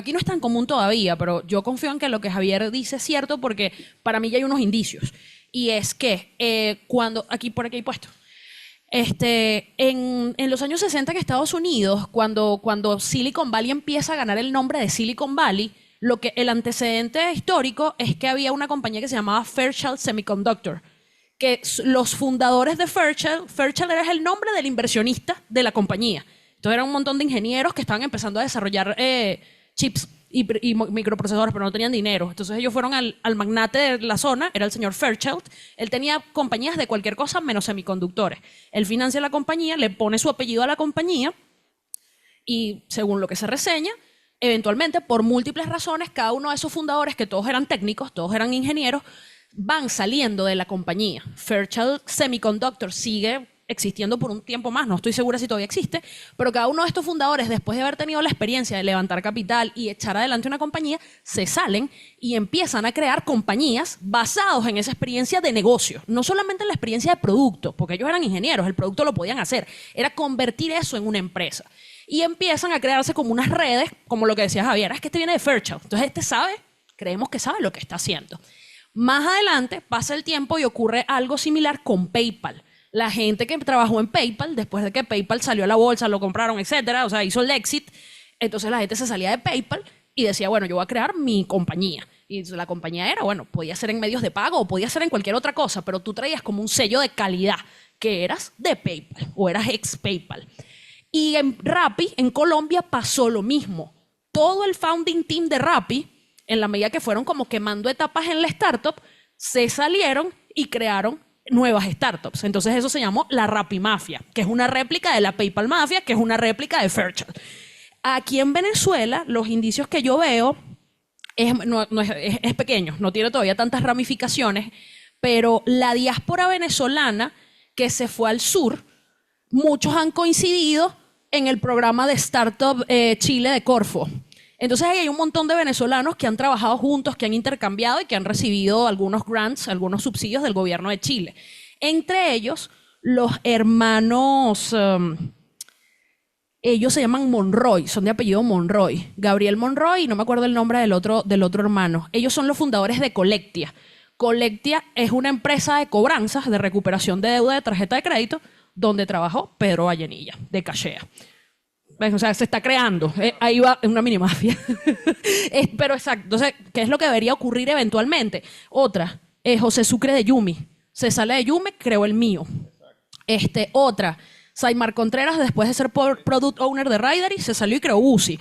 todavía, pero yo confío en que lo que Javier dice es cierto, porque para mí ya hay unos indicios. Y es que por aquí hay puesto, en los años 60 en Estados Unidos, cuando Silicon Valley empieza a ganar el nombre de Silicon Valley, el antecedente histórico es que había una compañía que se llamaba Fairchild Semiconductor, que los fundadores de Fairchild era el nombre del inversionista de la compañía. Entonces eran un montón de ingenieros que estaban empezando a desarrollar chips y microprocesadores, pero no tenían dinero. Entonces ellos fueron al magnate de la zona, era el señor Fairchild. Él tenía compañías de cualquier cosa menos semiconductores. Él financia la compañía, le pone su apellido a la compañía y, según lo que se reseña, eventualmente, por múltiples razones, cada uno de esos fundadores, que todos eran técnicos, todos eran ingenieros, van saliendo de la compañía. Fairchild Semiconductor sigue existiendo por un tiempo más, no estoy segura si todavía existe, pero cada uno de estos fundadores, después de haber tenido la experiencia de levantar capital y echar adelante una compañía, se salen y empiezan a crear compañías basadas en esa experiencia de negocio, no solamente en la experiencia de producto, porque ellos eran ingenieros, el producto lo podían hacer, era convertir eso en una empresa. Y empiezan a crearse como unas redes, como lo que decía Javier, es que este viene de Fairchild, entonces creemos que sabe lo que está haciendo. Más adelante pasa el tiempo y ocurre algo similar con PayPal. La gente que trabajó en PayPal, después de que PayPal salió a la bolsa, lo compraron, etcétera, o sea, hizo el exit, entonces la gente se salía de PayPal y decía, bueno, yo voy a crear mi compañía. Y la compañía era, bueno, podía ser en medios de pago o podía ser en cualquier otra cosa, pero tú traías como un sello de calidad que eras de PayPal o eras ex PayPal. Y en Rappi, en Colombia, pasó lo mismo. Todo el founding team de Rappi, en la medida que fueron como quemando etapas en la startup, se salieron y crearon nuevas startups. Entonces eso se llamó la Rappi Mafia, que es una réplica de la PayPal Mafia, que es una réplica de Fairchild. Aquí en Venezuela, los indicios que yo veo es pequeño, no tiene todavía tantas ramificaciones, pero la diáspora venezolana que se fue al sur, muchos han coincidido en el programa de Startup Chile de Corfo. Entonces ahí hay un montón de venezolanos que han trabajado juntos, que han intercambiado y que han recibido algunos grants, algunos subsidios del gobierno de Chile. Entre ellos, los hermanos, ellos se llaman Monroy, son de apellido Monroy. Gabriel Monroy, y no me acuerdo el nombre del otro hermano. Ellos son los fundadores de Collectia. Collectia es una empresa de cobranzas, de recuperación de deuda de tarjeta de crédito, donde trabajó Pedro Vallenilla, de Cachea. O sea, se está creando. Ahí va una mini mafia. Pero exacto. Entonces, ¿qué es lo que debería ocurrir eventualmente? Otra, José Sucre de Yumi. Se sale de Yumi, creó el mío. Otra, Saimar Contreras, después de ser product owner de Ridery, se salió y creó Uzi.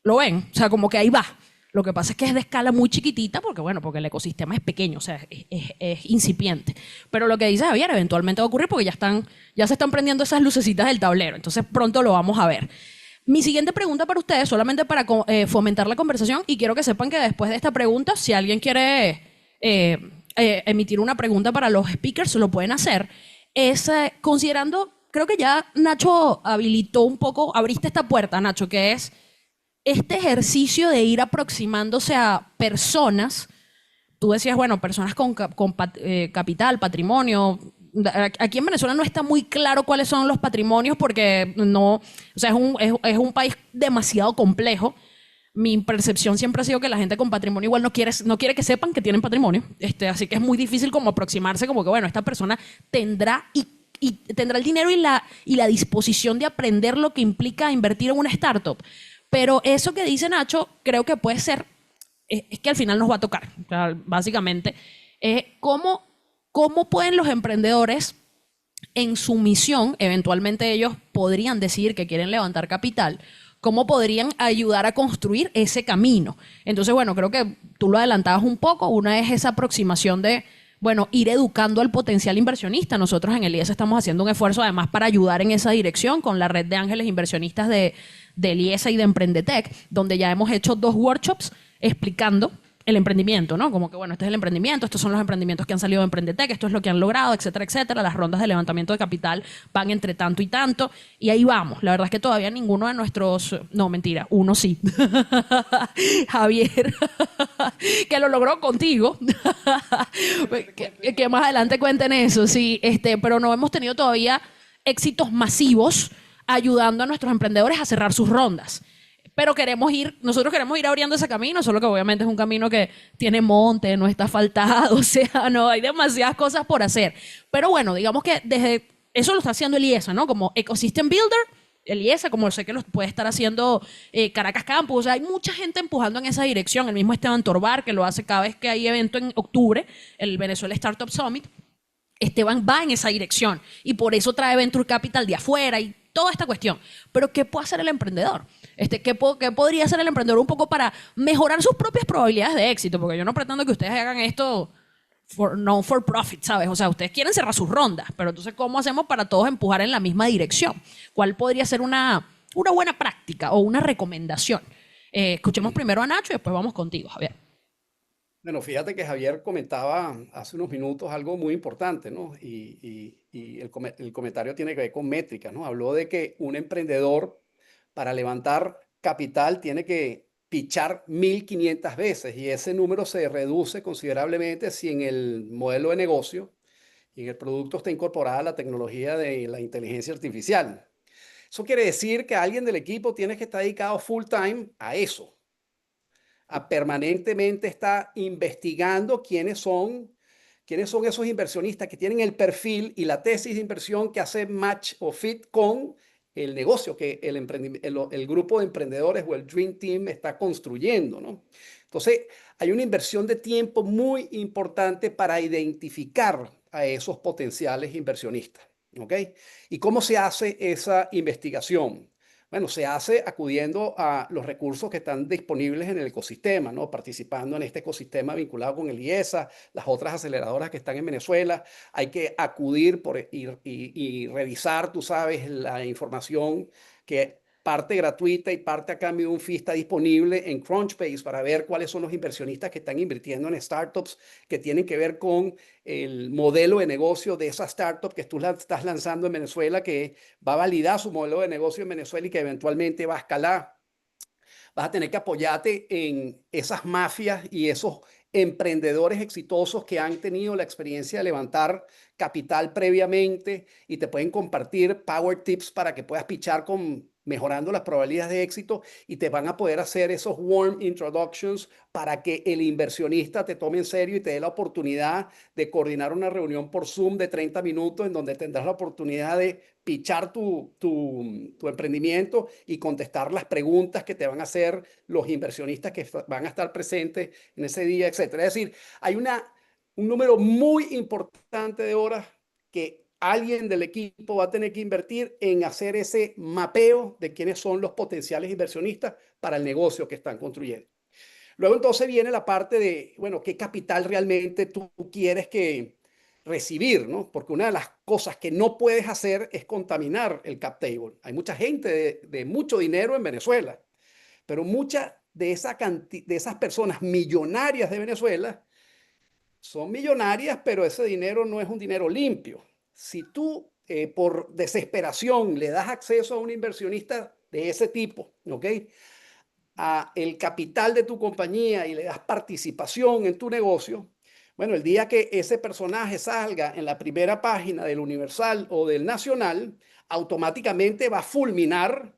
¿Lo ven? O sea, como que ahí va. Lo que pasa es que es de escala muy chiquitita porque, bueno, porque el ecosistema es pequeño, o sea, es incipiente. Pero lo que dice Javier eventualmente va a ocurrir porque ya se están prendiendo esas lucecitas del tablero. Entonces pronto lo vamos a ver. Mi siguiente pregunta para ustedes, solamente para fomentar la conversación, y quiero que sepan que después de esta pregunta, si alguien quiere emitir una pregunta para los speakers, lo pueden hacer, es considerando, creo que ya Nacho habilitó un poco, abriste esta puerta, Nacho, que es este ejercicio de ir aproximándose a personas. Tú decías, bueno, personas con capital, patrimonio. Aquí en Venezuela no está muy claro cuáles son los patrimonios porque no, o sea, es un país demasiado complejo. Mi percepción siempre ha sido que la gente con patrimonio igual no quiere que sepan que tienen patrimonio. Así que es muy difícil como aproximarse, como que, bueno, esta persona tendrá y tendrá el dinero y la disposición de aprender lo que implica invertir en una startup. Pero eso que dice Nacho, creo que puede ser, es que al final nos va a tocar, o sea, básicamente, ¿cómo pueden los emprendedores en su misión, eventualmente ellos podrían decidir que quieren levantar capital, cómo podrían ayudar a construir ese camino? Entonces, bueno, creo que tú lo adelantabas un poco. Una es esa aproximación de, bueno, ir educando al potencial inversionista. Nosotros en el IES estamos haciendo un esfuerzo además para ayudar en esa dirección con la red de ángeles inversionistas del IESA y de Emprendetec, donde ya hemos hecho 2 workshops explicando el emprendimiento, ¿no? Como que, bueno, este es el emprendimiento, estos son los emprendimientos que han salido de Emprendetec, esto es lo que han logrado, etcétera, etcétera. Las rondas de levantamiento de capital van entre tanto y tanto, y ahí vamos. La verdad es que todavía ninguno de nuestros... No, mentira, uno sí. Javier, que lo logró contigo. que más adelante cuenten eso, sí. Pero no hemos tenido todavía éxitos masivos ayudando a nuestros emprendedores a cerrar sus rondas. Pero nosotros queremos ir abriendo ese camino, solo que obviamente es un camino que tiene monte, no está asfaltado, o sea, no, hay demasiadas cosas por hacer. Pero bueno, digamos que desde eso lo está haciendo el IESA, ¿no? Como Ecosystem Builder, el IESA, como sé que lo puede estar haciendo Caracas Campus, o sea, hay mucha gente empujando en esa dirección. El mismo Esteban Torbar, que lo hace cada vez que hay evento en octubre, el Venezuela Startup Summit. Esteban va en esa dirección y por eso trae Venture Capital de afuera y toda esta cuestión. Pero ¿qué puede hacer el emprendedor? ¿Qué podría hacer el emprendedor un poco para mejorar sus propias probabilidades de éxito? Porque yo no pretendo que ustedes hagan esto no for profit, ¿sabes? O sea, ustedes quieren cerrar sus rondas, pero entonces, ¿cómo hacemos para todos empujar en la misma dirección? ¿Cuál podría ser una buena práctica o una recomendación? Escuchemos primero a Nacho y después vamos contigo, Javier. Bueno, fíjate que Javier comentaba hace unos minutos algo muy importante, ¿no? Y el comentario tiene que ver con métricas, ¿no? Habló de que un emprendedor para levantar capital tiene que pichar 1.500 veces y ese número se reduce considerablemente si en el modelo de negocio y en el producto está incorporada la tecnología de la inteligencia artificial. Eso quiere decir que alguien del equipo tiene que estar dedicado full time a eso. Permanentemente está investigando quiénes son esos inversionistas que tienen el perfil y la tesis de inversión que hace match o fit con el negocio que el grupo de emprendedores o el Dream Team está construyendo, ¿no? Entonces, hay una inversión de tiempo muy importante para identificar a esos potenciales inversionistas, ¿ok? ¿Y cómo se hace esa investigación? Bueno, se hace acudiendo a los recursos que están disponibles en el ecosistema, ¿no? Participando en este ecosistema vinculado con el IESA, las otras aceleradoras que están en Venezuela. Hay que acudir y revisar, tú sabes, la información que parte gratuita y parte a cambio de un fee está disponible en Crunchbase para ver cuáles son los inversionistas que están invirtiendo en startups que tienen que ver con el modelo de negocio de esa startup que tú estás lanzando en Venezuela, que va a validar su modelo de negocio en Venezuela y que eventualmente va a escalar. Vas a tener que apoyarte en esas mafias y esos emprendedores exitosos que han tenido la experiencia de levantar capital previamente y te pueden compartir power tips para que puedas pichar mejorando las probabilidades de éxito, y te van a poder hacer esos warm introductions para que el inversionista te tome en serio y te dé la oportunidad de coordinar una reunión por Zoom de 30 minutos en donde tendrás la oportunidad de pichar tu emprendimiento y contestar las preguntas que te van a hacer los inversionistas que van a estar presentes en ese día, etcétera. Es decir, hay un número muy importante de horas que alguien del equipo va a tener que invertir en hacer ese mapeo de quiénes son los potenciales inversionistas para el negocio que están construyendo. Luego entonces viene la parte de, bueno, qué capital realmente tú quieres recibir, ¿no? Porque una de las cosas que no puedes hacer es contaminar el cap table. Hay mucha gente de mucho dinero en Venezuela, pero muchas de esas personas millonarias de Venezuela son millonarias, pero ese dinero no es un dinero limpio. Si tú por desesperación le das acceso a un inversionista de ese tipo, ¿ok?, a el capital de tu compañía y le das participación en tu negocio, bueno, el día que ese personaje salga en la primera página del Universal o del Nacional, automáticamente va a fulminar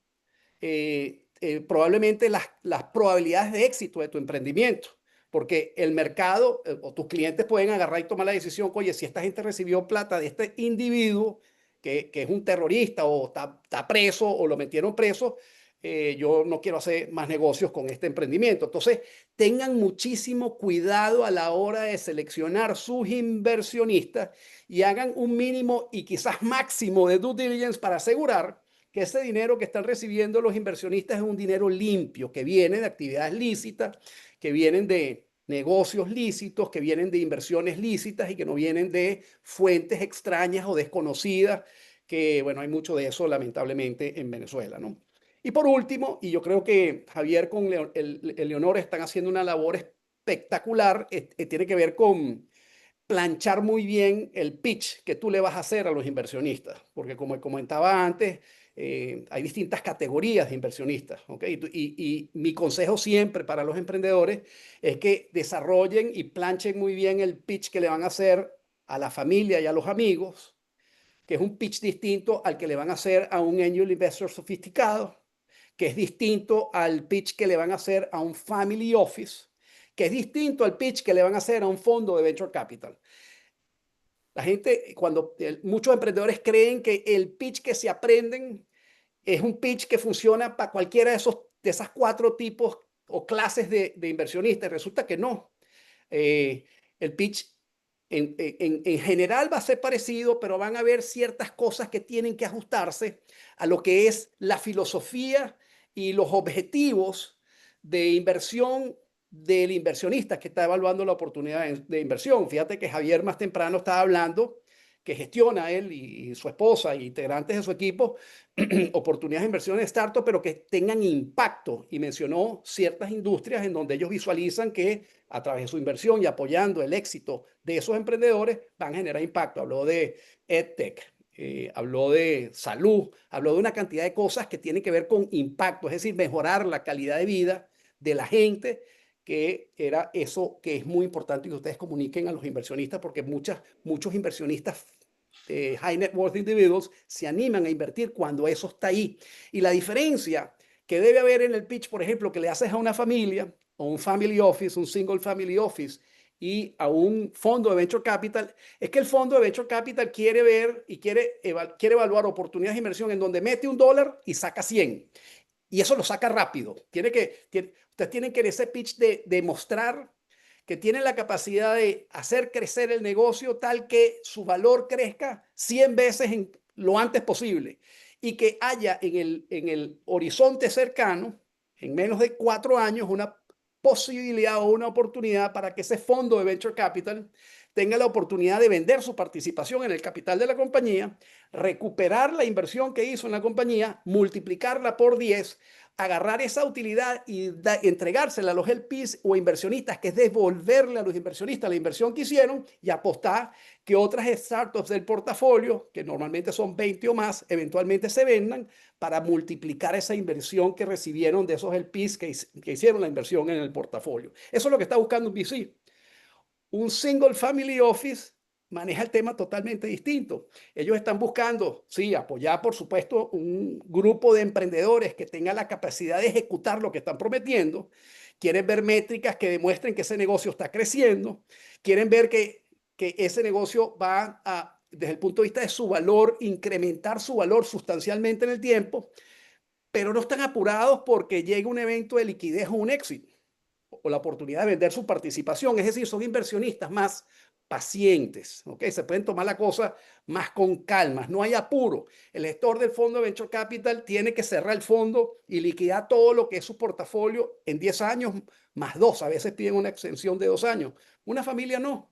probablemente las probabilidades de éxito de tu emprendimiento. Porque el mercado o tus clientes pueden agarrar y tomar la decisión, oye, si esta gente recibió plata de este individuo que es un terrorista o está preso o lo metieron preso, yo no quiero hacer más negocios con este emprendimiento. Entonces, tengan muchísimo cuidado a la hora de seleccionar sus inversionistas y hagan un mínimo y quizás máximo de due diligence para asegurar que ese dinero que están recibiendo los inversionistas es un dinero limpio, que viene de actividades lícitas, que vienen de negocios lícitos, que vienen de inversiones lícitas y que no vienen de fuentes extrañas o desconocidas, que bueno, hay mucho de eso lamentablemente en Venezuela, ¿no? Y por último, y yo creo que Javier con Leonor están haciendo una labor espectacular, tiene que ver con planchar muy bien el pitch que tú le vas a hacer a los inversionistas, porque como comentaba antes, hay distintas categorías de inversionistas, ¿ok? Y mi consejo siempre para los emprendedores es que desarrollen y planchen muy bien el pitch que le van a hacer a la familia y a los amigos, que es un pitch distinto al que le van a hacer a un angel investor sofisticado, que es distinto al pitch que le van a hacer a un family office, que es distinto al pitch que le van a hacer a un fondo de venture capital. La gente, muchos emprendedores creen que el pitch que se aprenden es un pitch que funciona para cualquiera de esas 4 tipos o clases de inversionistas. Resulta que no. El pitch en general va a ser parecido, pero van a haber ciertas cosas que tienen que ajustarse a lo que es la filosofía y los objetivos de inversión del inversionista que está evaluando la oportunidad de inversión. Fíjate que Javier más temprano estaba hablando que gestiona él y su esposa y integrantes de su equipo oportunidades de inversión en startup, pero que tengan impacto, y mencionó ciertas industrias en donde ellos visualizan que a través de su inversión y apoyando el éxito de esos emprendedores van a generar impacto. Habló de EdTech, habló de salud, habló de una cantidad de cosas que tienen que ver con impacto, es decir, mejorar la calidad de vida de la gente, que era eso que es muy importante que ustedes comuniquen a los inversionistas, porque muchos inversionistas high net worth individuals se animan a invertir cuando eso está ahí. Y la diferencia que debe haber en el pitch, por ejemplo, que le haces a una familia o un family office, un single family office, y a un fondo de venture capital, es que el fondo de venture capital quiere ver y quiere evaluar oportunidades de inversión en donde mete $1 y saca 100. Y eso lo saca rápido. Ustedes tienen que en ese pitch demostrar que tienen la capacidad de hacer crecer el negocio tal que su valor crezca 100 veces lo antes posible, y que haya en el horizonte cercano, en menos de 4 años, una posibilidad o una oportunidad para que ese fondo de venture capital tenga la oportunidad de vender su participación en el capital de la compañía, recuperar la inversión que hizo en la compañía, multiplicarla por 10, agarrar esa utilidad y entregársela a los LPs o inversionistas, que es devolverle a los inversionistas la inversión que hicieron, y apostar que otras startups del portafolio, que normalmente son 20 o más, eventualmente se vendan para multiplicar esa inversión que recibieron de esos LPs que hicieron la inversión en el portafolio. Eso es lo que está buscando un VC. Un single family office maneja el tema totalmente distinto. Ellos están buscando, sí, apoyar, por supuesto, un grupo de emprendedores que tenga la capacidad de ejecutar lo que están prometiendo. Quieren ver métricas que demuestren que ese negocio está creciendo. Quieren ver que ese negocio va a, desde el punto de vista de su valor, incrementar su valor sustancialmente en el tiempo, pero no están apurados porque llegue un evento de liquidez o un éxito, o la oportunidad de vender su participación. Es decir, son inversionistas más pacientes, ¿ok? Se pueden tomar la cosa más con calma, no hay apuro. El gestor del fondo de Venture Capital tiene que cerrar el fondo y liquidar todo lo que es su portafolio en 10 años más 2. A veces piden una extensión de 2 años. Una familia no.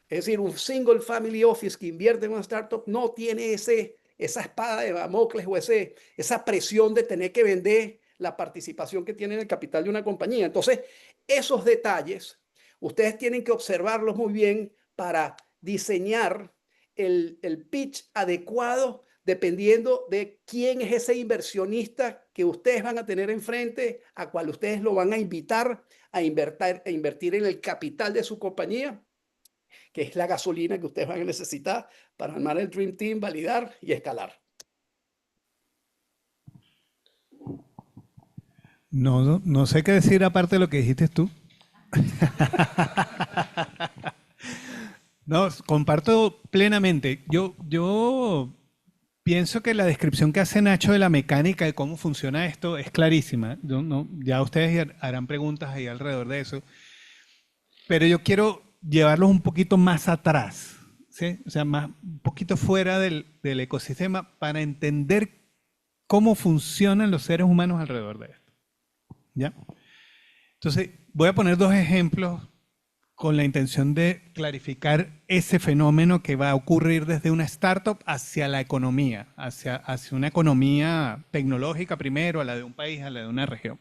Es decir, un single family office que invierte en una startup no tiene esa espada de Damocles o esa presión de tener que vender la participación que tiene en el capital de una compañía. Entonces, esos detalles, ustedes tienen que observarlos muy bien para diseñar el pitch adecuado dependiendo de quién es ese inversionista que ustedes van a tener enfrente, a cual ustedes lo van a invitar a invertir en el capital de su compañía, que es la gasolina que ustedes van a necesitar para armar el Dream Team, validar y escalar. No sé qué decir aparte de lo que dijiste tú. No, comparto plenamente. Yo pienso que la descripción que hace Nacho de la mecánica de cómo funciona esto es clarísima. Ya ustedes harán preguntas ahí alrededor de eso. Pero yo quiero llevarlos un poquito más atrás, ¿sí? O sea, un poquito fuera del ecosistema para entender cómo funcionan los seres humanos alrededor de esto. ¿Ya? Entonces, voy a poner 2 ejemplos con la intención de clarificar ese fenómeno que va a ocurrir desde una startup hacia la economía, hacia una economía tecnológica primero, a la de un país, a la de una región.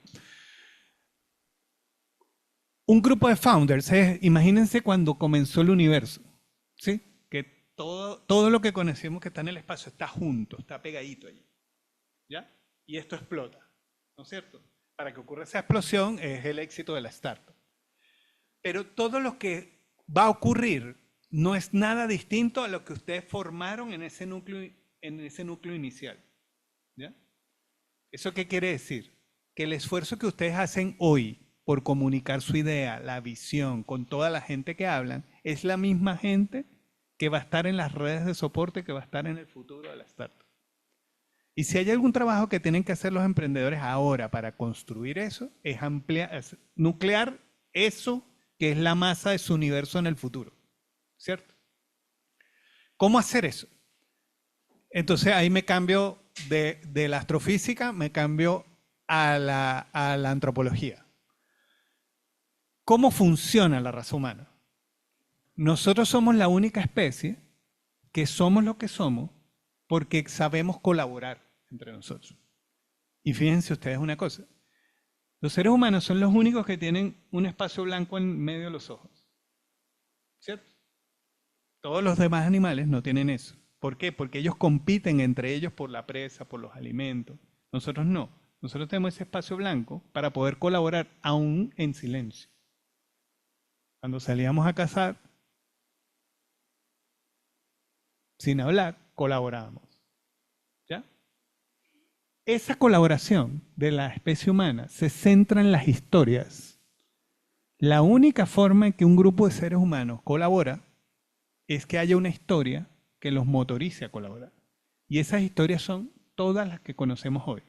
Un grupo de founders, imagínense cuando comenzó el universo, ¿sí? Que todo lo que conocemos que está en el espacio está junto, está pegadito allí, ¿ya? Y esto explota, ¿no es cierto? Para que ocurra esa explosión es el éxito de la startup. Pero todo lo que va a ocurrir no es nada distinto a lo que ustedes formaron en ese núcleo inicial, ¿ya? ¿Eso qué quiere decir? Que el esfuerzo que ustedes hacen hoy por comunicar su idea, la visión, con toda la gente que hablan, es la misma gente que va a estar en las redes de soporte, que va a estar en el futuro de la startup. Y si hay algún trabajo que tienen que hacer los emprendedores ahora para construir eso, es nuclear eso que es la masa de su universo en el futuro, ¿cierto? ¿Cómo hacer eso? Entonces ahí me cambio de la astrofísica, me cambio a la antropología. ¿Cómo funciona la raza humana? Nosotros somos la única especie que somos lo que somos porque sabemos colaborar entre nosotros. Y fíjense ustedes una cosa. Los seres humanos son los únicos que tienen un espacio blanco en medio de los ojos. ¿Cierto? Todos los demás animales no tienen eso. ¿Por qué? Porque ellos compiten entre ellos por la presa, por los alimentos. Nosotros no. Nosotros tenemos ese espacio blanco para poder colaborar aún en silencio. Cuando salíamos a cazar, sin hablar, colaborábamos. ¿Ya? Esa colaboración de la especie humana se centra en las historias. La única forma en que un grupo de seres humanos colabora es que haya una historia que los motorice a colaborar. Y esas historias son todas las que conocemos hoy.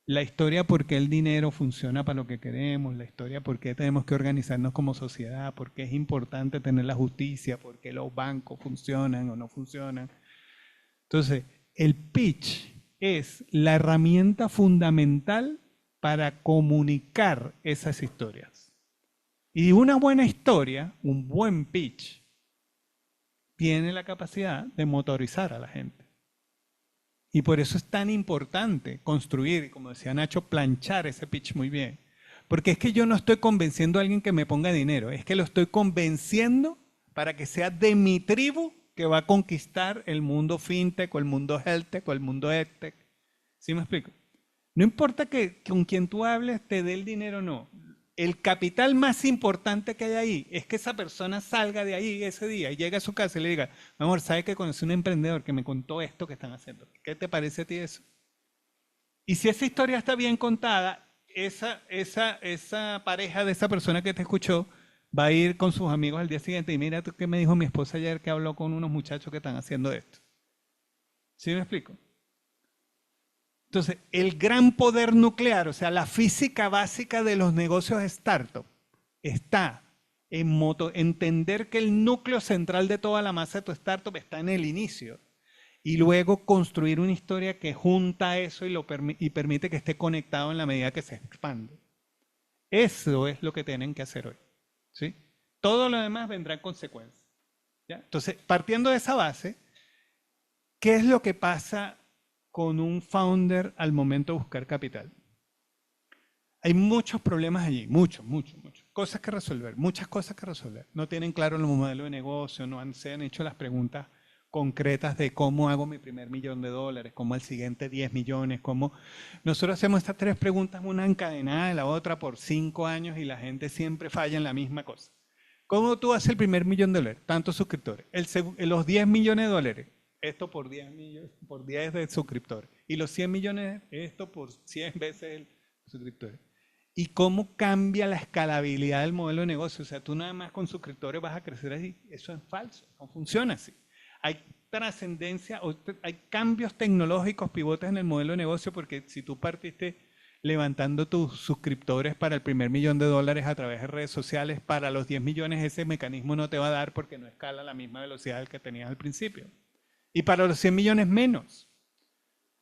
La historia por qué el dinero funciona para lo que queremos, la historia por qué tenemos que organizarnos como sociedad, por qué es importante tener la justicia, por qué los bancos funcionan o no funcionan. Entonces, el pitch es la herramienta fundamental para comunicar esas historias. Y una buena historia, un buen pitch, tiene la capacidad de motorizar a la gente. Y por eso es tan importante construir, como decía Nacho, planchar ese pitch muy bien. Porque es que yo no estoy convenciendo a alguien que me ponga dinero, es que lo estoy convenciendo para que sea de mi tribu que va a conquistar el mundo fintech o el mundo healthtech o el mundo edtech. ¿Sí me explico? No importa que con quien tú hables te dé el dinero o no. el capital más importante que hay ahí es que esa persona salga de ahí ese día y llegue a su casa y le diga, mi amor, ¿sabes que conocí un emprendedor que me contó esto que están haciendo? ¿Qué te parece a ti eso? Y si esa historia está bien contada, esa pareja de esa persona que te escuchó va a ir con sus amigos al día siguiente y mira tú qué me dijo mi esposa ayer que habló con unos muchachos que están haciendo esto. ¿Sí me explico? Entonces, el gran poder nuclear, o sea, la física básica de los negocios startup, está en entender que el núcleo central de toda la masa de tu startup está en el inicio y luego construir una historia que junta eso y permite que esté conectado en la medida que se expande. Eso es lo que tienen que hacer hoy, ¿sí? Todo lo demás vendrá en consecuencia, ¿ya? Entonces, partiendo de esa base, ¿qué es lo que pasa con un founder al momento de buscar capital? Hay muchos problemas allí, muchos. Cosas que resolver, muchas cosas que resolver. No tienen claro el modelo de negocio, se han hecho las preguntas concretas de cómo hago mi primer $1.000.000, cómo el siguiente 10 millones, cómo... Nosotros hacemos estas 3 preguntas, una encadenada de la otra por 5 años y la gente siempre falla en la misma cosa. ¿Cómo tú haces el primer $1.000.000? Tantos suscriptores. Los 10 millones de dólares. Esto por 10 de suscriptores. Y los 100 millones, esto por 100 veces el suscriptor. ¿Y cómo cambia la escalabilidad del modelo de negocio? O sea, tú nada más con suscriptores vas a crecer así. Eso es falso, no funciona así. Hay trascendencia, hay cambios tecnológicos, pivotes en el modelo de negocio, porque si tú partiste levantando tus suscriptores para el primer $1.000.000 a través de redes sociales, para los 10 millones ese mecanismo no te va a dar porque no escala a la misma velocidad del que tenías al principio. Y para los 100 millones menos.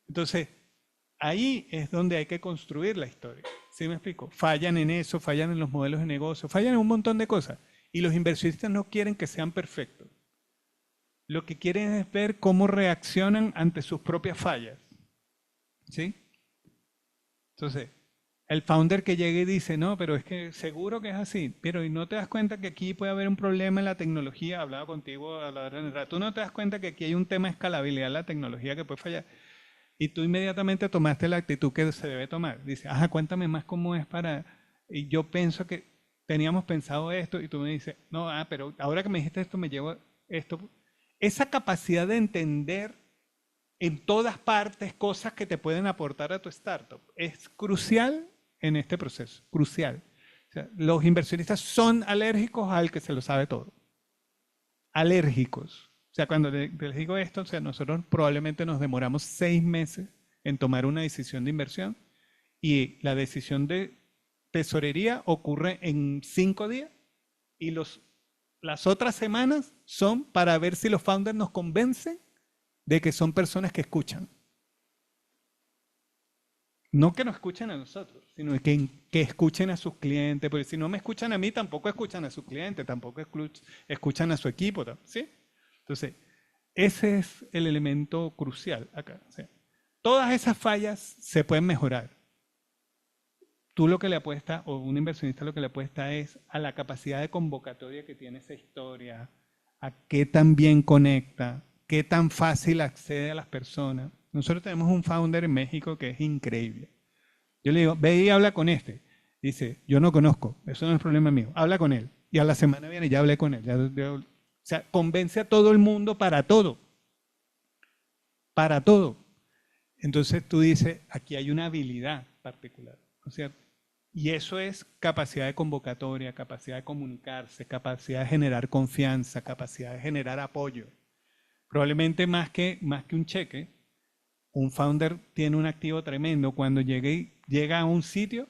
Entonces, ahí es donde hay que construir la historia. ¿Sí me explico? Fallan en eso, fallan en los modelos de negocio, fallan en un montón de cosas. Y los inversionistas no quieren que sean perfectos. Lo que quieren es ver cómo reaccionan ante sus propias fallas. ¿Sí? Entonces, el founder que llega y dice, no, pero es que seguro que es así, pero ¿y no te das cuenta que aquí puede haber un problema en la tecnología? Hablaba contigo, tú no te das cuenta que aquí hay un tema de escalabilidad en la tecnología que puede fallar. Y tú inmediatamente tomaste la actitud que se debe tomar. Dice, ajá, cuéntame más cómo es para... Y yo pienso que teníamos pensado esto y tú me dices, no, pero ahora que me dijiste esto me llevo esto. Esa capacidad de entender en todas partes cosas que te pueden aportar a tu startup es crucial en este proceso, crucial. O sea, los inversionistas son alérgicos al que se lo sabe todo. Alérgicos. O sea, cuando les digo esto, o sea, nosotros probablemente nos demoramos 6 meses en tomar una decisión de inversión y la decisión de tesorería ocurre en 5 días y las otras semanas son para ver si los founders nos convencen de que son personas que escuchan. No que nos escuchen a nosotros, sino que escuchen a sus clientes, porque si no me escuchan a mí, tampoco escuchan a sus clientes, tampoco escuchan a su equipo, ¿sí? Entonces, ese es el elemento crucial acá. ¿Sí? Todas esas fallas se pueden mejorar. Tú lo que le apuestas, o un inversionista lo que le apuesta es a la capacidad de convocatoria que tiene esa historia, a qué tan bien conecta, qué tan fácil accede a las personas. Nosotros tenemos un founder en México que es increíble. Yo le digo, ve y habla con este. Dice, yo no conozco, eso no es problema mío. Habla con él. Y a la semana viene, ya hablé con él. O sea, convence a todo el mundo para todo. Para todo. Entonces tú dices, aquí hay una habilidad particular. ¿No es cierto? Y eso es capacidad de convocatoria, capacidad de comunicarse, capacidad de generar confianza, capacidad de generar apoyo. Probablemente más que un cheque, un founder tiene un activo tremendo cuando llega a un sitio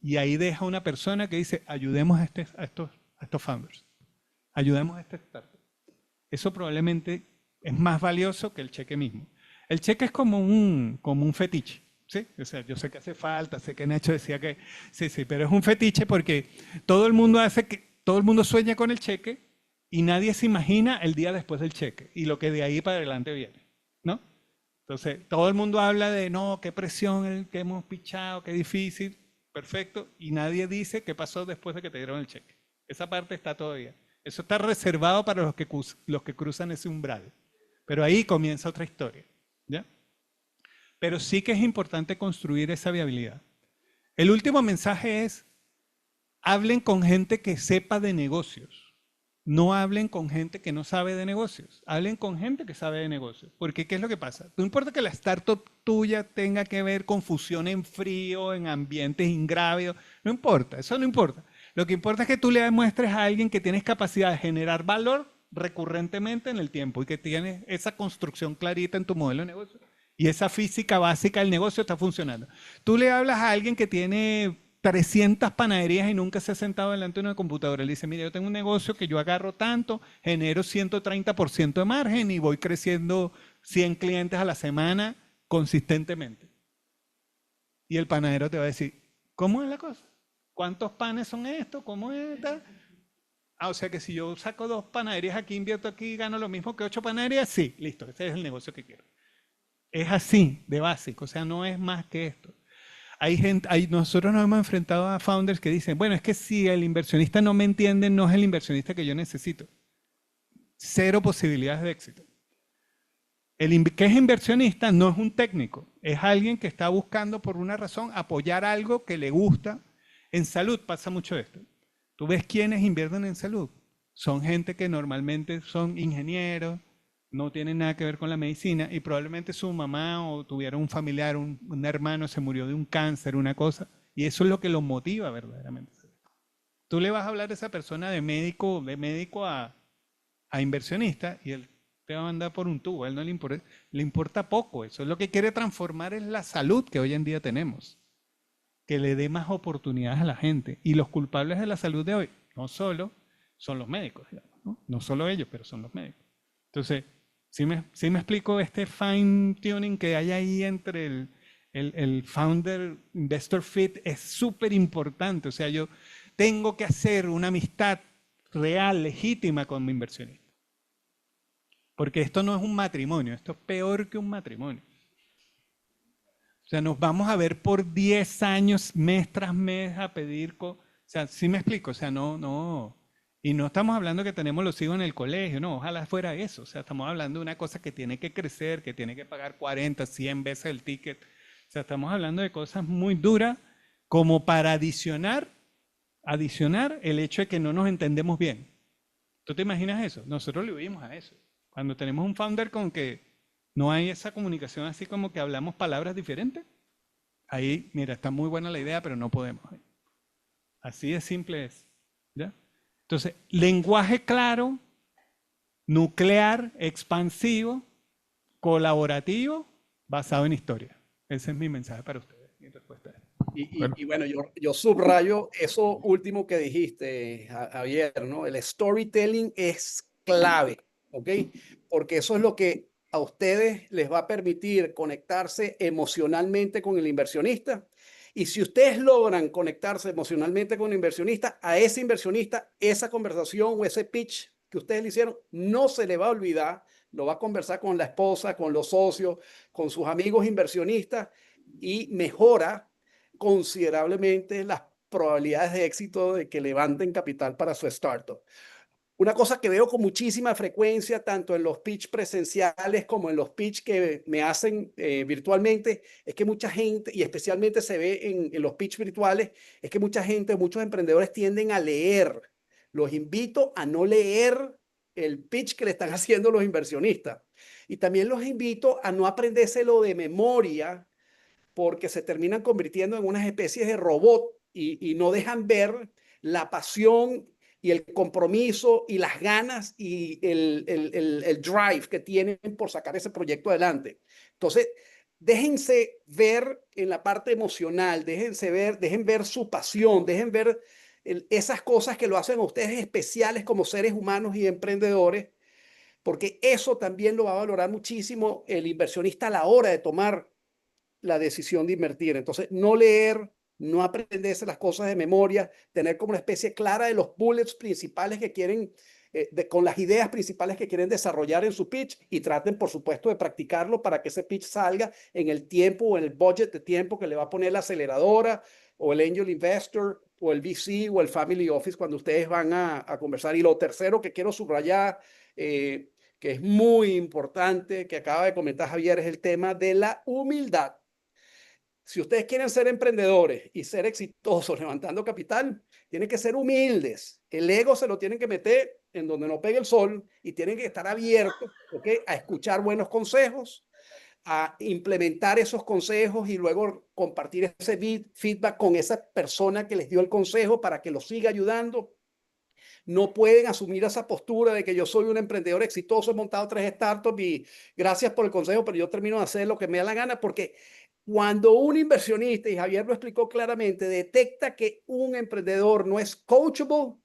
y ahí deja una persona que dice, ayudemos a estos founders, ayudemos a este startup. Eso probablemente es más valioso que el cheque mismo. El cheque es como un fetiche, ¿sí? O sea, yo sé que hace falta, sé que Nacho decía que sí, pero es un fetiche porque todo el mundo sueña con el cheque y nadie se imagina el día después del cheque y lo que de ahí para adelante viene, ¿no? Entonces, todo el mundo habla de, no, qué presión el que hemos pichado, qué difícil, perfecto, y nadie dice qué pasó después de que te dieron el cheque. Esa parte está todavía. Eso está reservado para los que cruzan ese umbral. Pero ahí comienza otra historia, ¿ya? Pero sí que es importante construir esa viabilidad. El último mensaje es, hablen con gente que sepa de negocios. No hablen con gente que no sabe de negocios. Hablen con gente que sabe de negocios. Porque, ¿qué es lo que pasa? No importa que la startup tuya tenga que ver con fusión en frío, en ambientes ingrávidos. No importa, eso no importa. Lo que importa es que tú le demuestres a alguien que tienes capacidad de generar valor recurrentemente en el tiempo y que tienes esa construcción clarita en tu modelo de negocio. Y esa física básica del negocio está funcionando. Tú le hablas a alguien que tiene 300 panaderías y nunca se ha sentado delante de una computadora. Le dice, mira, yo tengo un negocio que yo agarro tanto, genero 130% de margen y voy creciendo 100 clientes a la semana consistentemente. Y el panadero te va a decir, ¿cómo es la cosa? ¿Cuántos panes son estos? ¿Cómo es esta? O sea que si yo saco 2 panaderías aquí, invierto aquí, gano lo mismo que 8 panaderías, sí, listo, ese es el negocio que quiero. Es así, de básico, o sea, no es más que esto. Nosotros nos hemos enfrentado a founders que dicen, bueno, es que si el inversionista no me entiende, no es el inversionista que yo necesito. 0 posibilidades de éxito. El que es inversionista no es un técnico, es alguien que está buscando por una razón apoyar algo que le gusta. En salud pasa mucho esto. Tú ves quiénes invierten en salud. Son gente que normalmente son ingenieros, no tienen nada que ver con la medicina y probablemente su mamá o tuviera un familiar, un hermano se murió de un cáncer, una cosa, y eso es lo que los motiva verdaderamente. Tú le vas a hablar a esa persona de médico a inversionista y él te va a mandar por un tubo, a él no le importa poco eso. Lo que quiere transformar es la salud que hoy en día tenemos, que le dé más oportunidades a la gente. Y los culpables de la salud de hoy no solo son los médicos, digamos, no solo ellos, pero son los médicos. Entonces, ¿sí me explico este fine tuning que hay ahí entre el founder investor fit? Es súper importante. O sea, yo tengo que hacer una amistad real, legítima con mi inversionista. Porque esto no es un matrimonio, esto es peor que un matrimonio. O sea, nos vamos a ver por 10 años, mes tras mes, a pedir... O sea, ¿sí me explico? O sea, no... Y no estamos hablando que tenemos los hijos en el colegio, no, ojalá fuera eso. O sea, estamos hablando de una cosa que tiene que crecer, que tiene que pagar 40, 100 veces el ticket. O sea, estamos hablando de cosas muy duras como para adicionar el hecho de que no nos entendemos bien. ¿Tú te imaginas eso? Nosotros le huimos a eso. Cuando tenemos un founder con que no hay esa comunicación así como que hablamos palabras diferentes, ahí, mira, está muy buena la idea, pero no podemos. Así de simple es. ¿Ya? Entonces, lenguaje claro, nuclear, expansivo, colaborativo, basado en historia. Ese es mi mensaje para ustedes. Mi respuesta es. Y bueno, yo subrayo eso último que dijiste, Javier, ¿no? El storytelling es clave, ¿ok? Porque eso es lo que a ustedes les va a permitir conectarse emocionalmente con el inversionista. Y si ustedes logran conectarse emocionalmente con el inversionista, a ese inversionista, esa conversación o ese pitch que ustedes le hicieron, no se le va a olvidar, lo va a conversar con la esposa, con los socios, con sus amigos inversionistas y mejora considerablemente las probabilidades de éxito de que levanten capital para su startup. Una cosa que veo con muchísima frecuencia, tanto en los pitch presenciales como en los pitch que me hacen virtualmente, es que mucha gente, y especialmente se ve en los pitch virtuales, es que mucha gente, muchos emprendedores tienden a leer. Los invito a no leer el pitch que le están haciendo los inversionistas. Y también los invito a no aprendérselo de memoria, porque se terminan convirtiendo en unas especies de robot y no dejan ver la pasión y el compromiso y las ganas y el drive que tienen por sacar ese proyecto adelante. Entonces, déjense ver en la parte emocional, dejen ver su pasión, dejen ver esas cosas que lo hacen a ustedes especiales como seres humanos y emprendedores, porque eso también lo va a valorar muchísimo el inversionista a la hora de tomar la decisión de invertir. Entonces, no leer, no aprenderse las cosas de memoria, tener como una especie clara de los bullets principales que quieren, con las ideas principales que quieren desarrollar en su pitch y traten, por supuesto, de practicarlo para que ese pitch salga en el tiempo o en el budget de tiempo que le va a poner la aceleradora o el angel investor o el VC o el family office cuando ustedes van a conversar. Y lo tercero que quiero subrayar, que es muy importante, que acaba de comentar Javier, es el tema de la humildad. si ustedes quieren ser emprendedores y ser exitosos levantando capital, tienen que ser humildes. El ego se lo tienen que meter en donde no pegue el sol y tienen que estar abiertos, ¿okay?, a escuchar buenos consejos, a implementar esos consejos y luego compartir ese feedback con esa persona que les dio el consejo para que los siga ayudando. No pueden asumir esa postura de que yo soy un emprendedor exitoso, he montado 3 startups y gracias por el consejo, pero yo termino de hacer lo que me da la gana, porque cuando un inversionista, y Javier lo explicó claramente, detecta que un emprendedor no es coachable,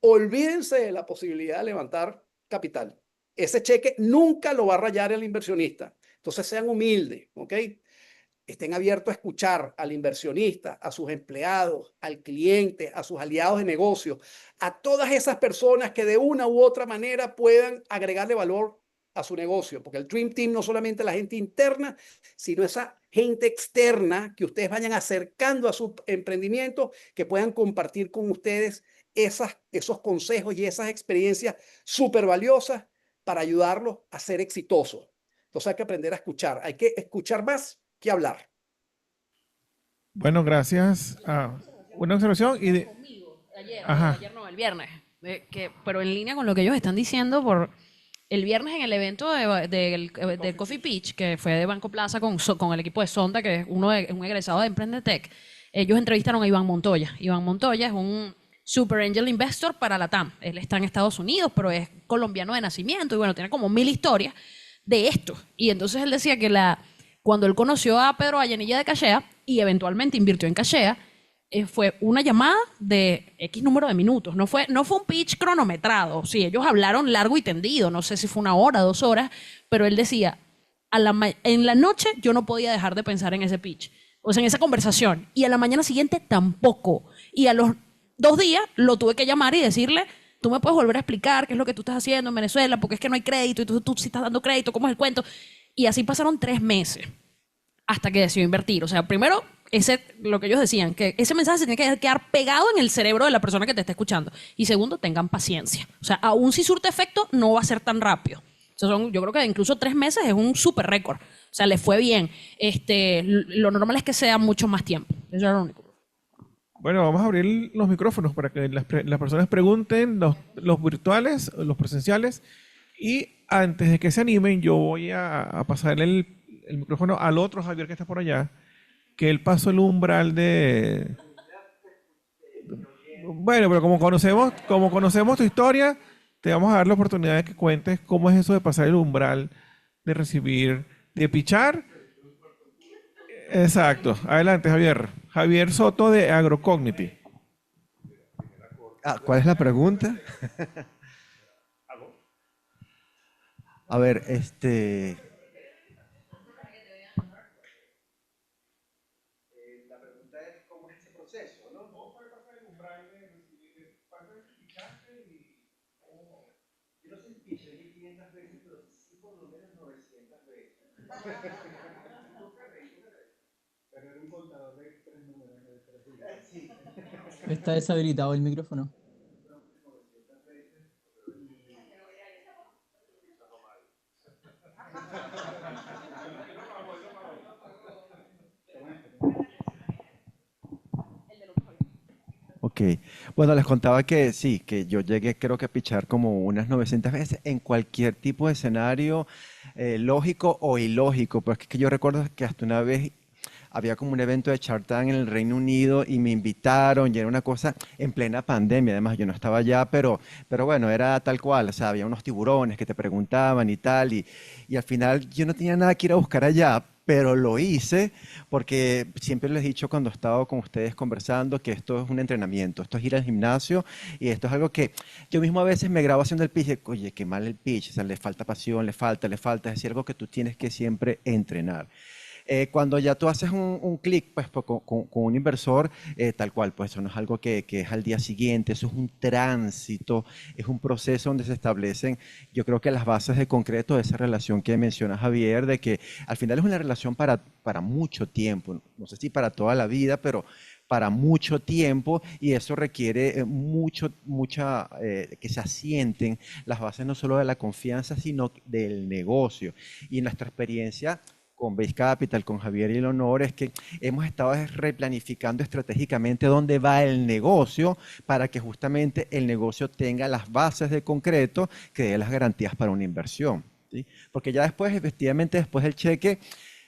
olvídense de la posibilidad de levantar capital. Ese cheque nunca lo va a rayar el inversionista. Entonces sean humildes, ¿ok? Estén abiertos a escuchar al inversionista, a sus empleados, al cliente, a sus aliados de negocio, a todas esas personas que de una u otra manera puedan agregarle valor a su negocio, porque el Dream Team no solamente la gente interna, sino esa gente externa que ustedes vayan acercando a su emprendimiento, que puedan compartir con ustedes esos consejos y esas experiencias súper valiosas para ayudarlos a ser exitosos. Entonces hay que aprender a escuchar, hay que escuchar más que hablar. Bueno, gracias. Una observación y de... Conmigo, ayer, Ajá. ayer no, el viernes, pero en línea con lo que ellos están diciendo, por el viernes en el evento del Coffee Pitch, que fue de Banco Plaza con el equipo de Sonda, que es un egresado de Emprendetec, ellos entrevistaron a Iván Montoya. Iván Montoya es un super angel investor para la TAM. Él está en Estados Unidos, pero es colombiano de nacimiento y bueno, tiene como 1000 historias de esto. Y entonces él decía que cuando él conoció a Pedro Vallenilla de Cachea y eventualmente invirtió en Cachea, fue una llamada de X número de minutos. No fue un pitch cronometrado. Sí, ellos hablaron largo y tendido. No sé si fue 1 hora, 2 horas, pero él decía, en la noche yo no podía dejar de pensar en ese pitch, o sea, en esa conversación. Y a la mañana siguiente tampoco. Y a los 2 días lo tuve que llamar y decirle, tú me puedes volver a explicar qué es lo que tú estás haciendo en Venezuela, porque es que no hay crédito y tú sí estás dando crédito, ¿cómo es el cuento? Y así pasaron 3 meses hasta que decidió invertir. O sea, primero, lo que ellos decían, que ese mensaje se tiene que quedar pegado en el cerebro de la persona que te está escuchando. Y segundo, tengan paciencia. O sea, aún si surte efecto, no va a ser tan rápido. O sea, yo creo que incluso 3 meses es un súper récord. O sea, le fue bien. Lo normal es que sea mucho más tiempo. Eso era lo único. Bueno, vamos a abrir los micrófonos para que las personas pregunten, los virtuales, los presenciales. Y antes de que se animen, yo voy a pasarle el micrófono al otro Javier que está por allá, que él pasó el umbral de... Bueno, pero como conocemos tu historia, te vamos a dar la oportunidad de que cuentes cómo es eso de pasar el umbral, de recibir, de pichar. Exacto. Adelante, Javier. Javier Soto de Agrocognity. ¿Cuál es la pregunta? A ver, La pregunta es cómo es ese proceso, ¿no? ¿Cómo puede pasar el umbral de recibir pichaje y cómo? Yo no sé si piché 500 veces, pero sí por lo menos 900 veces. Pero era un contador de 3 números, de 3 dígitos. Sí. Está deshabilitado el micrófono. Ok, bueno, les contaba que sí, que yo llegué creo que a pichar como unas 900 veces en cualquier tipo de escenario lógico o ilógico, pero es que yo recuerdo que hasta una vez había como un evento de Shark Tank en el Reino Unido y me invitaron y era una cosa en plena pandemia, además yo no estaba allá, pero bueno, era tal cual, o sea, había unos tiburones que te preguntaban y tal, y al final yo no tenía nada que ir a buscar allá, pero lo hice porque siempre les he dicho cuando he estado con ustedes conversando que esto es un entrenamiento, esto es ir al gimnasio y esto es algo que yo mismo a veces me grabo haciendo el pitch y oye, qué mal el pitch, o sea, le falta pasión, le falta, es decir, algo que tú tienes que siempre entrenar. Cuando ya tú haces un clic pues, con un inversor, tal cual, pues eso no es algo que es al día siguiente, eso es un tránsito, es un proceso donde se establecen, yo creo que las bases de concreto de esa relación que menciona Javier, de que al final es una relación para mucho tiempo, no sé si para toda la vida, pero para mucho tiempo y eso requiere que se asienten las bases no solo de la confianza, sino del negocio. Y en nuestra experiencia con Base Capital, con Javier y Leonor, es que hemos estado replanificando estratégicamente dónde va el negocio para que justamente el negocio tenga las bases de concreto que dé las garantías para una inversión, ¿sí? Porque ya después, efectivamente, después del cheque,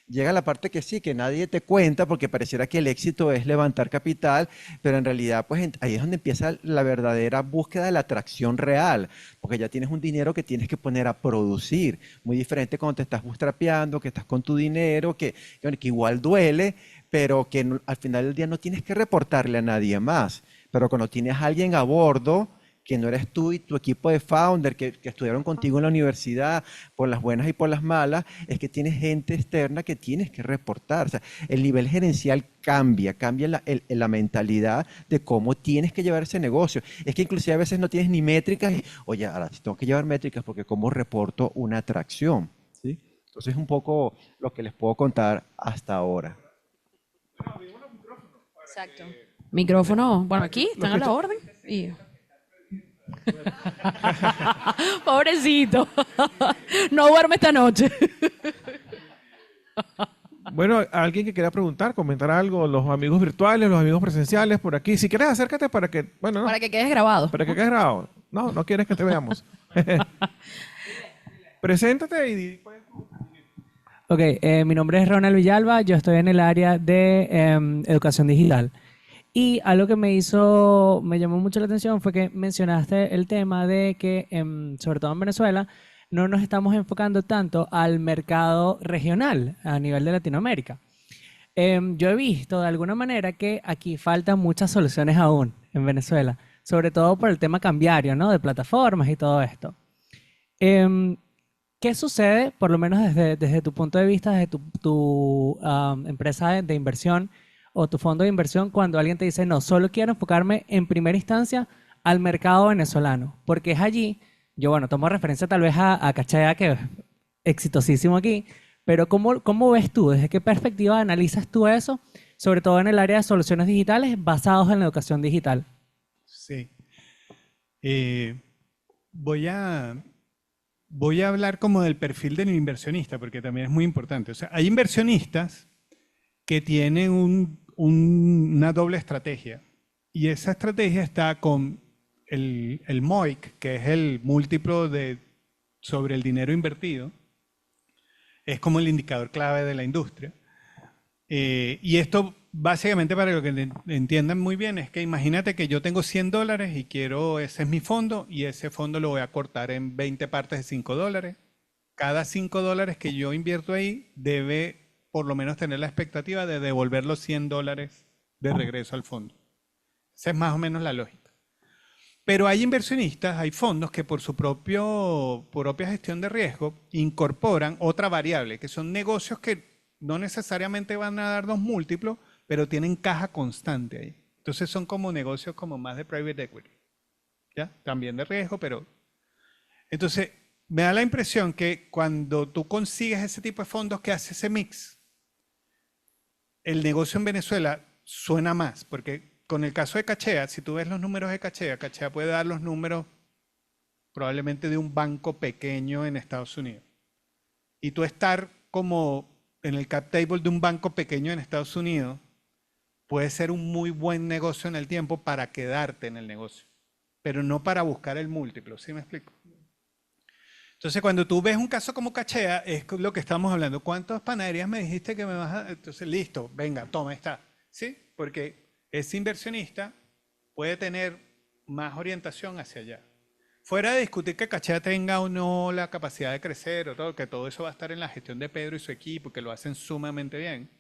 llega la parte que sí, que nadie te cuenta porque pareciera que el éxito es levantar capital, pero en realidad pues ahí es donde empieza la verdadera búsqueda de la atracción real, porque ya tienes un dinero que tienes que poner a producir, muy diferente cuando te estás bootstrapeando, que estás con tu dinero, bueno, que igual duele, pero que al final del día no tienes que reportarle a nadie más, pero cuando tienes a alguien a bordo, que no eres tú y tu equipo de founder que estudiaron contigo en la universidad, por las buenas y por las malas, es que tienes gente externa que tienes que reportar. O sea, el nivel gerencial cambia la mentalidad de cómo tienes que llevar ese negocio. Es que inclusive a veces no tienes ni métricas y, oye, ahora tengo que llevar métricas porque cómo reporto una atracción, ¿sí? Entonces es un poco lo que les puedo contar hasta ahora. Exacto. Micrófono, bueno, aquí están a la orden. Y... Pobrecito. No duerme esta noche. Bueno, alguien que quiera preguntar, comentar algo, los amigos virtuales, los amigos presenciales por aquí. Si quieres, acércate para que, bueno, no, Para que quedes grabado. para que quedes grabado. No, no quieres que te veamos. Preséntate y pues, Ok, mi nombre es Ronald Villalba, yo estoy en el área de educación digital. Y algo que me llamó mucho la atención fue que mencionaste el tema de que, sobre todo en Venezuela, no nos estamos enfocando tanto al mercado regional a nivel de Latinoamérica. Yo he visto de alguna manera que aquí faltan muchas soluciones aún en Venezuela, sobre todo por el tema cambiario, ¿no? De plataformas y todo esto. ¿Qué sucede, por lo menos desde tu punto de vista, desde tu empresa de inversión o tu fondo de inversión, cuando alguien te dice, no, solo quiero enfocarme en primera instancia al mercado venezolano? Porque es allí, yo bueno, tomo referencia tal vez a Cachea, que es exitosísimo aquí, pero ¿cómo ves tú? ¿Desde qué perspectiva analizas tú eso? Sobre todo en el área de soluciones digitales basados en la educación digital. Sí. Voy a hablar como del perfil del inversionista, porque también es muy importante. O sea, hay inversionistas que tienen una doble estrategia. Y esa estrategia está con el MOIC, que es el múltiplo sobre el dinero invertido. Es como el indicador clave de la industria. Y esto, básicamente, para que entiendan muy bien, es que imagínate que yo tengo $100 y ese es mi fondo, y ese fondo lo voy a cortar en 20 partes de $5. Cada $5 que yo invierto ahí debe por lo menos tener la expectativa de devolver los $100 de regreso al fondo. Esa es más o menos la lógica. Pero hay inversionistas, hay fondos que por su propia gestión de riesgo incorporan otra variable, que son negocios que no necesariamente van a dar dos múltiplos, pero tienen caja constante ahí. Entonces son como negocios como más de private equity, ¿ya? También de riesgo, pero... Entonces, me da la impresión que cuando tú consigues ese tipo de fondos que hace ese mix, el negocio en Venezuela suena más, porque con el caso de Cachea, si tú ves los números de Cachea, Cachea puede dar los números probablemente de un banco pequeño en Estados Unidos. Y tú estar como en el cap table de un banco pequeño en Estados Unidos puede ser un muy buen negocio en el tiempo para quedarte en el negocio, pero no para buscar el múltiplo, ¿sí me explico? Entonces, cuando tú ves un caso como Cachea, es lo que estamos hablando. ¿Cuántas panaderías me dijiste que me vas a...? Entonces, listo, venga, toma, está. ¿Sí? Porque ese inversionista puede tener más orientación hacia allá. Fuera de discutir que Cachea tenga o no la capacidad de crecer, o todo, que todo eso va a estar en la gestión de Pedro y su equipo, que lo hacen sumamente bien.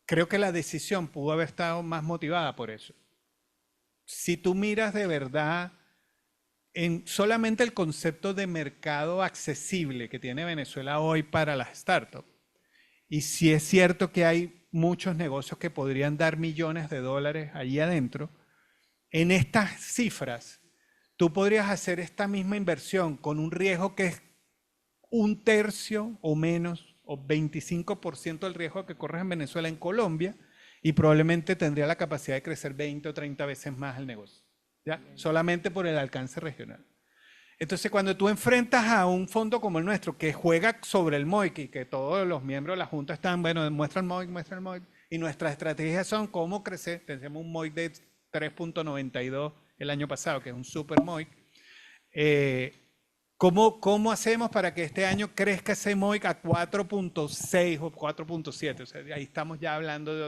Creo que la decisión pudo haber estado más motivada por eso. Si tú miras de verdad en solamente el concepto de mercado accesible que tiene Venezuela hoy para las startups, y si es cierto que hay muchos negocios que podrían dar millones de dólares allí adentro, en estas cifras tú podrías hacer esta misma inversión con un riesgo que es 1/3 o menos, o 25% del riesgo que corres en Venezuela en Colombia, y probablemente tendría la capacidad de crecer 20 o 30 veces más el negocio, ¿ya? Solamente por el alcance regional. Entonces, cuando tú enfrentas a un fondo como el nuestro, que juega sobre el MOIC y que todos los miembros de la Junta están, bueno, muestra el MOIC, y nuestras estrategias son cómo crecer. Tenemos un MOIC de 3.92 el año pasado, que es un super MOIC. ¿Cómo hacemos para que este año crezca ese MOIC a 4.6 o 4.7? O sea, ahí estamos ya hablando de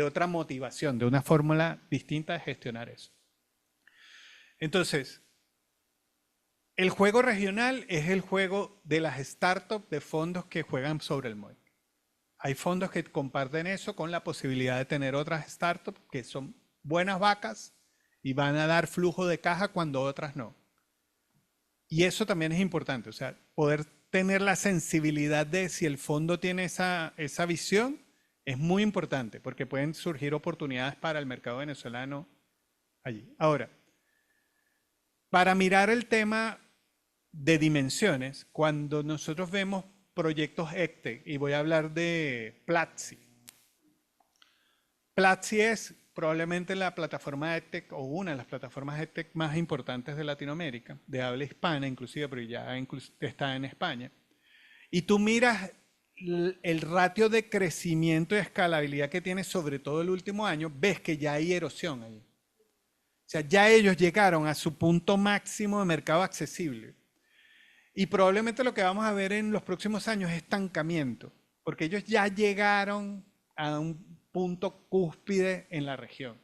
otra motivación, de una fórmula distinta de gestionar eso. Entonces, el juego regional es el juego de las startups de fondos que juegan sobre el MOIC. Hay fondos que comparten eso con la posibilidad de tener otras startups que son buenas vacas y van a dar flujo de caja cuando otras no. Y eso también es importante, o sea, poder tener la sensibilidad de si el fondo tiene esa visión es muy importante porque pueden surgir oportunidades para el mercado venezolano allí. Ahora, para mirar el tema de dimensiones, cuando nosotros vemos proyectos EdTech, y voy a hablar de Platzi. Platzi es probablemente la plataforma EdTech o una de las plataformas EdTech más importantes de Latinoamérica, de habla hispana inclusive, pero ya está en España. Y tú miras el ratio de crecimiento y escalabilidad que tiene sobre todo el último año, ves que ya hay erosión ahí. O sea, ya ellos llegaron a su punto máximo de mercado accesible. Y probablemente lo que vamos a ver en los próximos años es estancamiento, porque ellos ya llegaron a un punto cúspide en la región.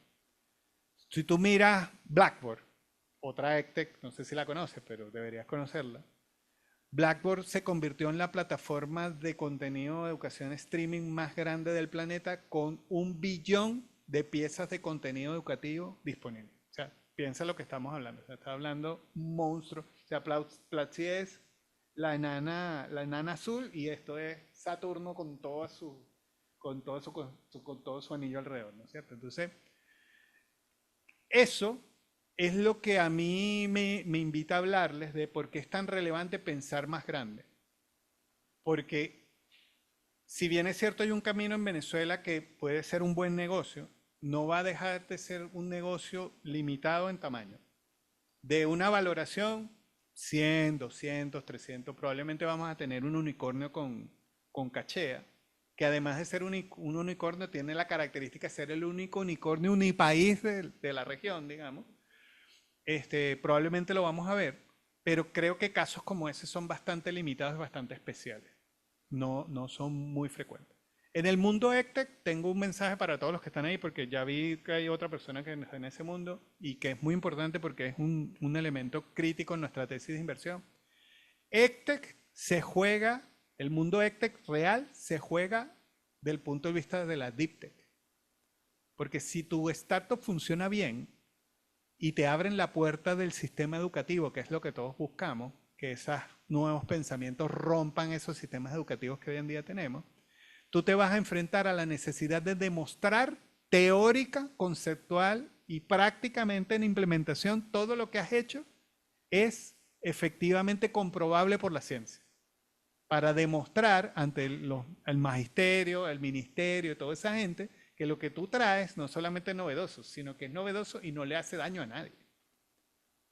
Si tú miras Blackboard, otra EdTech, no sé si la conoces, pero deberías conocerla. Blackboard se convirtió en la plataforma de contenido de educación streaming más grande del planeta con 1 billón de piezas de contenido educativo disponibles. O sea, piensa lo que estamos hablando. O sea, está hablando un monstruo. O sea, Platzi es la enana azul y esto es Saturno con todo su anillo alrededor, ¿no es cierto? Entonces, eso es lo que a mí me invita a hablarles de por qué es tan relevante pensar más grande. Porque si bien es cierto hay un camino en Venezuela que puede ser un buen negocio, no va a dejar de ser un negocio limitado en tamaño. De una valoración, 100, 200, 300, probablemente vamos a tener un unicornio con cachea, que además de ser un unicornio tiene la característica de ser el único unicornio unipaís de la región, digamos. Probablemente lo vamos a ver, pero creo que casos como ese son bastante limitados y bastante especiales. No son muy frecuentes. En el mundo EdTech tengo un mensaje para todos los que están ahí, porque ya vi que hay otra persona que está en ese mundo y que es muy importante porque es un elemento crítico en nuestra tesis de inversión. EdTech se juega, el mundo EdTech real se juega del punto de vista de la Deep Tech. Porque si tu startup funciona bien y te abren la puerta del sistema educativo, que es lo que todos buscamos, que esos nuevos pensamientos rompan esos sistemas educativos que hoy en día tenemos, tú te vas a enfrentar a la necesidad de demostrar teórica, conceptual y prácticamente en implementación todo lo que has hecho es efectivamente comprobable por la ciencia. Para demostrar ante el magisterio, el ministerio, toda esa gente, que lo que tú traes no solamente es novedoso, sino que es novedoso y no le hace daño a nadie.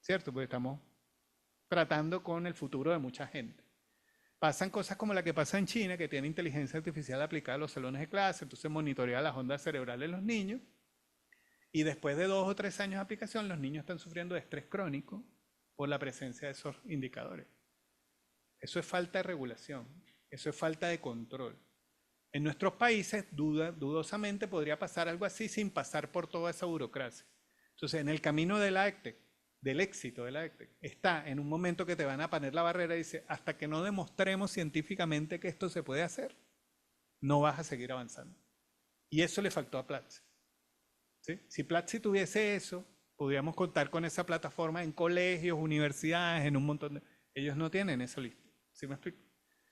¿Cierto? Porque estamos tratando con el futuro de mucha gente. Pasan cosas como la que pasa en China, que tiene inteligencia artificial aplicada a los salones de clase, entonces monitorea las ondas cerebrales de los niños, y después de 2 o 3 años de aplicación, los niños están sufriendo de estrés crónico por la presencia de esos indicadores. Eso es falta de regulación, eso es falta de control. En nuestros países, dudosamente, podría pasar algo así sin pasar por toda esa burocracia. Entonces, en el camino de la EdTech, del éxito de la EdTech, está en un momento que te van a poner la barrera y dice, hasta que no demostremos científicamente que esto se puede hacer, no vas a seguir avanzando. Y eso le faltó a Platzi. ¿Sí? Si Platzi tuviese eso, podríamos contar con esa plataforma en colegios, universidades, en un montón de... Ellos no tienen eso listo. ¿Sí me explico?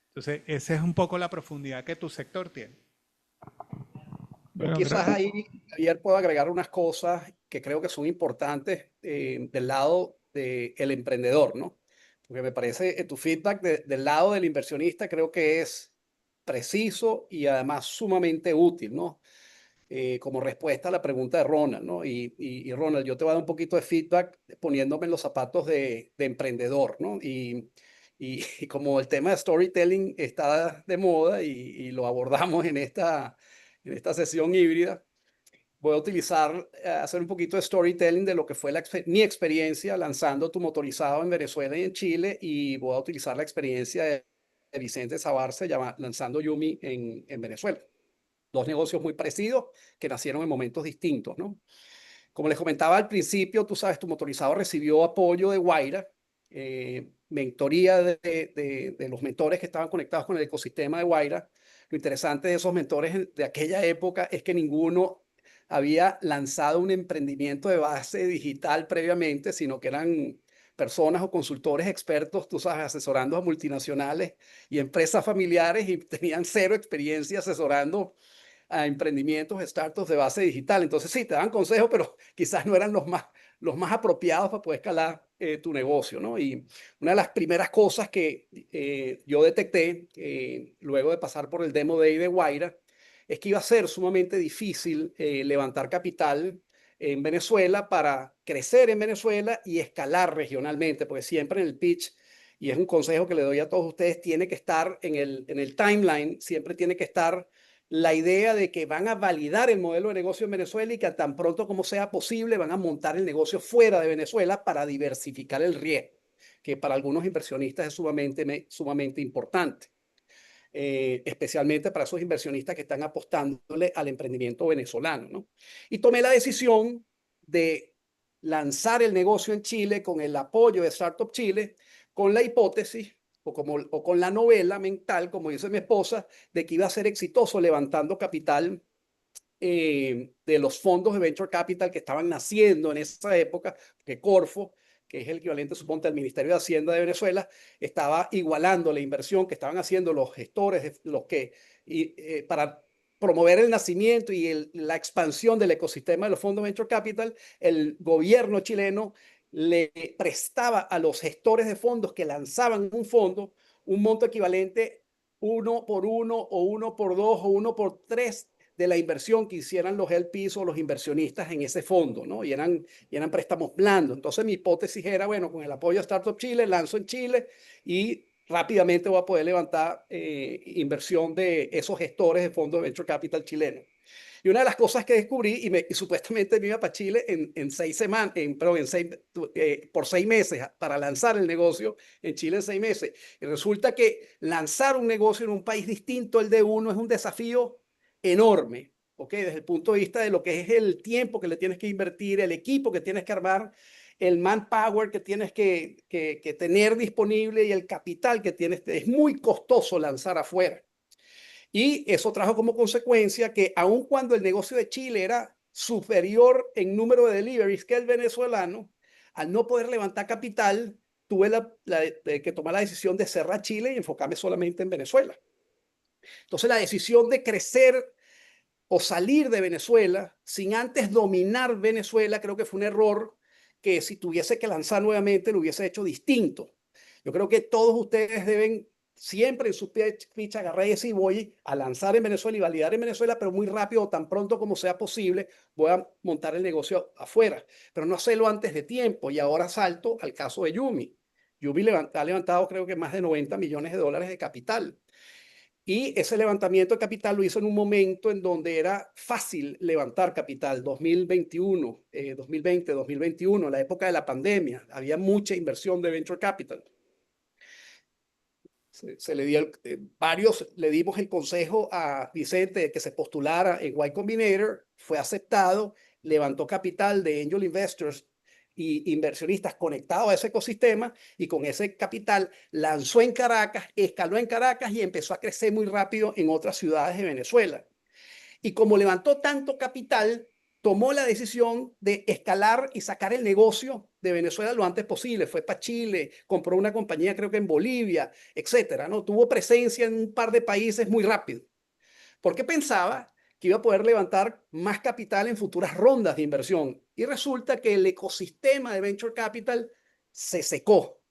Entonces, esa es un poco la profundidad que tu sector tiene. Bueno, Quizás ahí, Javier, puedo agregar unas cosas que creo que son importantes del lado del emprendedor, ¿no? Porque me parece tu feedback del lado del inversionista creo que es preciso y además sumamente útil, ¿no? como respuesta a la pregunta de Ronald, ¿no? Y Ronald, yo te voy a dar un poquito de feedback poniéndome en los zapatos de emprendedor, ¿no? Y como el tema de storytelling está de moda y lo abordamos en esta sesión híbrida, voy a utilizar, hacer un poquito de storytelling de lo que fue mi experiencia lanzando Tu Motorizado en Venezuela y en Chile, y voy a utilizar la experiencia de Vicente Sabarce lanzando Yumi en Venezuela. Dos negocios muy parecidos que nacieron en momentos distintos, ¿no? Como les comentaba al principio, tú sabes, Tu Motorizado recibió apoyo de Guaira, mentoría de los mentores que estaban conectados con el ecosistema de Guaira. Lo interesante de esos mentores de aquella época es que ninguno había lanzado un emprendimiento de base digital previamente, sino que eran personas o consultores expertos, tú sabes, asesorando a multinacionales y empresas familiares, y tenían cero experiencia asesorando a emprendimientos, startups de base digital. Entonces sí, te dan consejos, pero quizás no eran los más apropiados para poder escalar tu negocio, ¿no? Y una de las primeras cosas que yo detecté luego de pasar por el Demo Day de Guaira es que iba a ser sumamente difícil levantar capital en Venezuela para crecer en Venezuela y escalar regionalmente, porque siempre en el pitch, y es un consejo que le doy a todos ustedes, tiene que estar en el timeline, siempre tiene que estar la idea de que van a validar el modelo de negocio en Venezuela y que tan pronto como sea posible van a montar el negocio fuera de Venezuela para diversificar el riesgo, que para algunos inversionistas es sumamente importante, especialmente para esos inversionistas que están apostándole al emprendimiento venezolano, ¿no? Y tomé la decisión de lanzar el negocio en Chile con el apoyo de Startup Chile, con la hipótesis o con la novela mental, como dice mi esposa, de que iba a ser exitoso levantando capital de los fondos de Venture Capital que estaban naciendo en esa época, que Corfo, que es el equivalente, suponte, al Ministerio de Hacienda de Venezuela, estaba igualando la inversión que estaban haciendo los gestores, para promover el nacimiento y la expansión del ecosistema de los fondos Venture Capital. El gobierno chileno le prestaba a los gestores de fondos que lanzaban un fondo un monto equivalente 1 por 1 o 1 por 2 o 1 por 3 de la inversión que hicieran los LPs o los inversionistas en ese fondo, ¿no? Y eran préstamos blandos. Entonces mi hipótesis era, bueno, con el apoyo de Startup Chile, lanzo en Chile y rápidamente voy a poder levantar inversión de esos gestores de fondos de Venture Capital chileno. Y una de las cosas que descubrí, y supuestamente me iba para Chile en 6 semanas, por 6 meses para lanzar el negocio en Chile en 6 meses. Y resulta que lanzar un negocio en un país distinto al de uno es un desafío enorme, ¿ok? Desde el punto de vista de lo que es el tiempo que le tienes que invertir, el equipo que tienes que armar, el manpower que tienes que tener disponible y el capital que tienes. Es muy costoso lanzar afuera. Y eso trajo como consecuencia que aun cuando el negocio de Chile era superior en número de deliveries que el venezolano, al no poder levantar capital, tuve que tomar la decisión de cerrar Chile y enfocarme solamente en Venezuela. Entonces la decisión de crecer o salir de Venezuela sin antes dominar Venezuela, creo que fue un error que si tuviese que lanzar nuevamente lo hubiese hecho distinto. Yo creo que todos ustedes deben siempre en su pitch agarrar y decir, voy a lanzar en Venezuela y validar en Venezuela, pero muy rápido, tan pronto como sea posible, voy a montar el negocio afuera, pero no hacerlo antes de tiempo. Y ahora salto al caso de Yumi. Yumi ha levantado creo que más de $90 millones de capital. Y ese levantamiento de capital lo hizo en un momento en donde era fácil levantar capital, 2021, 2020, 2021, la época de la pandemia. Había mucha inversión de venture capital. Varios le dimos el consejo a Vicente de que se postulara en Y Combinator, fue aceptado, levantó capital de angel investors y inversionistas conectados a ese ecosistema, y con ese capital lanzó en Caracas, escaló en Caracas y empezó a crecer muy rápido en otras ciudades de Venezuela. Y como levantó tanto capital, tomó la decisión de escalar y sacar el negocio de Venezuela lo antes posible. Fue para Chile, compró una compañía creo que en Bolivia, etcétera, ¿no? Tuvo presencia en un par de países muy rápido, porque pensaba que iba a poder levantar más capital en futuras rondas de inversión. Y resulta que el ecosistema de Venture Capital se secó.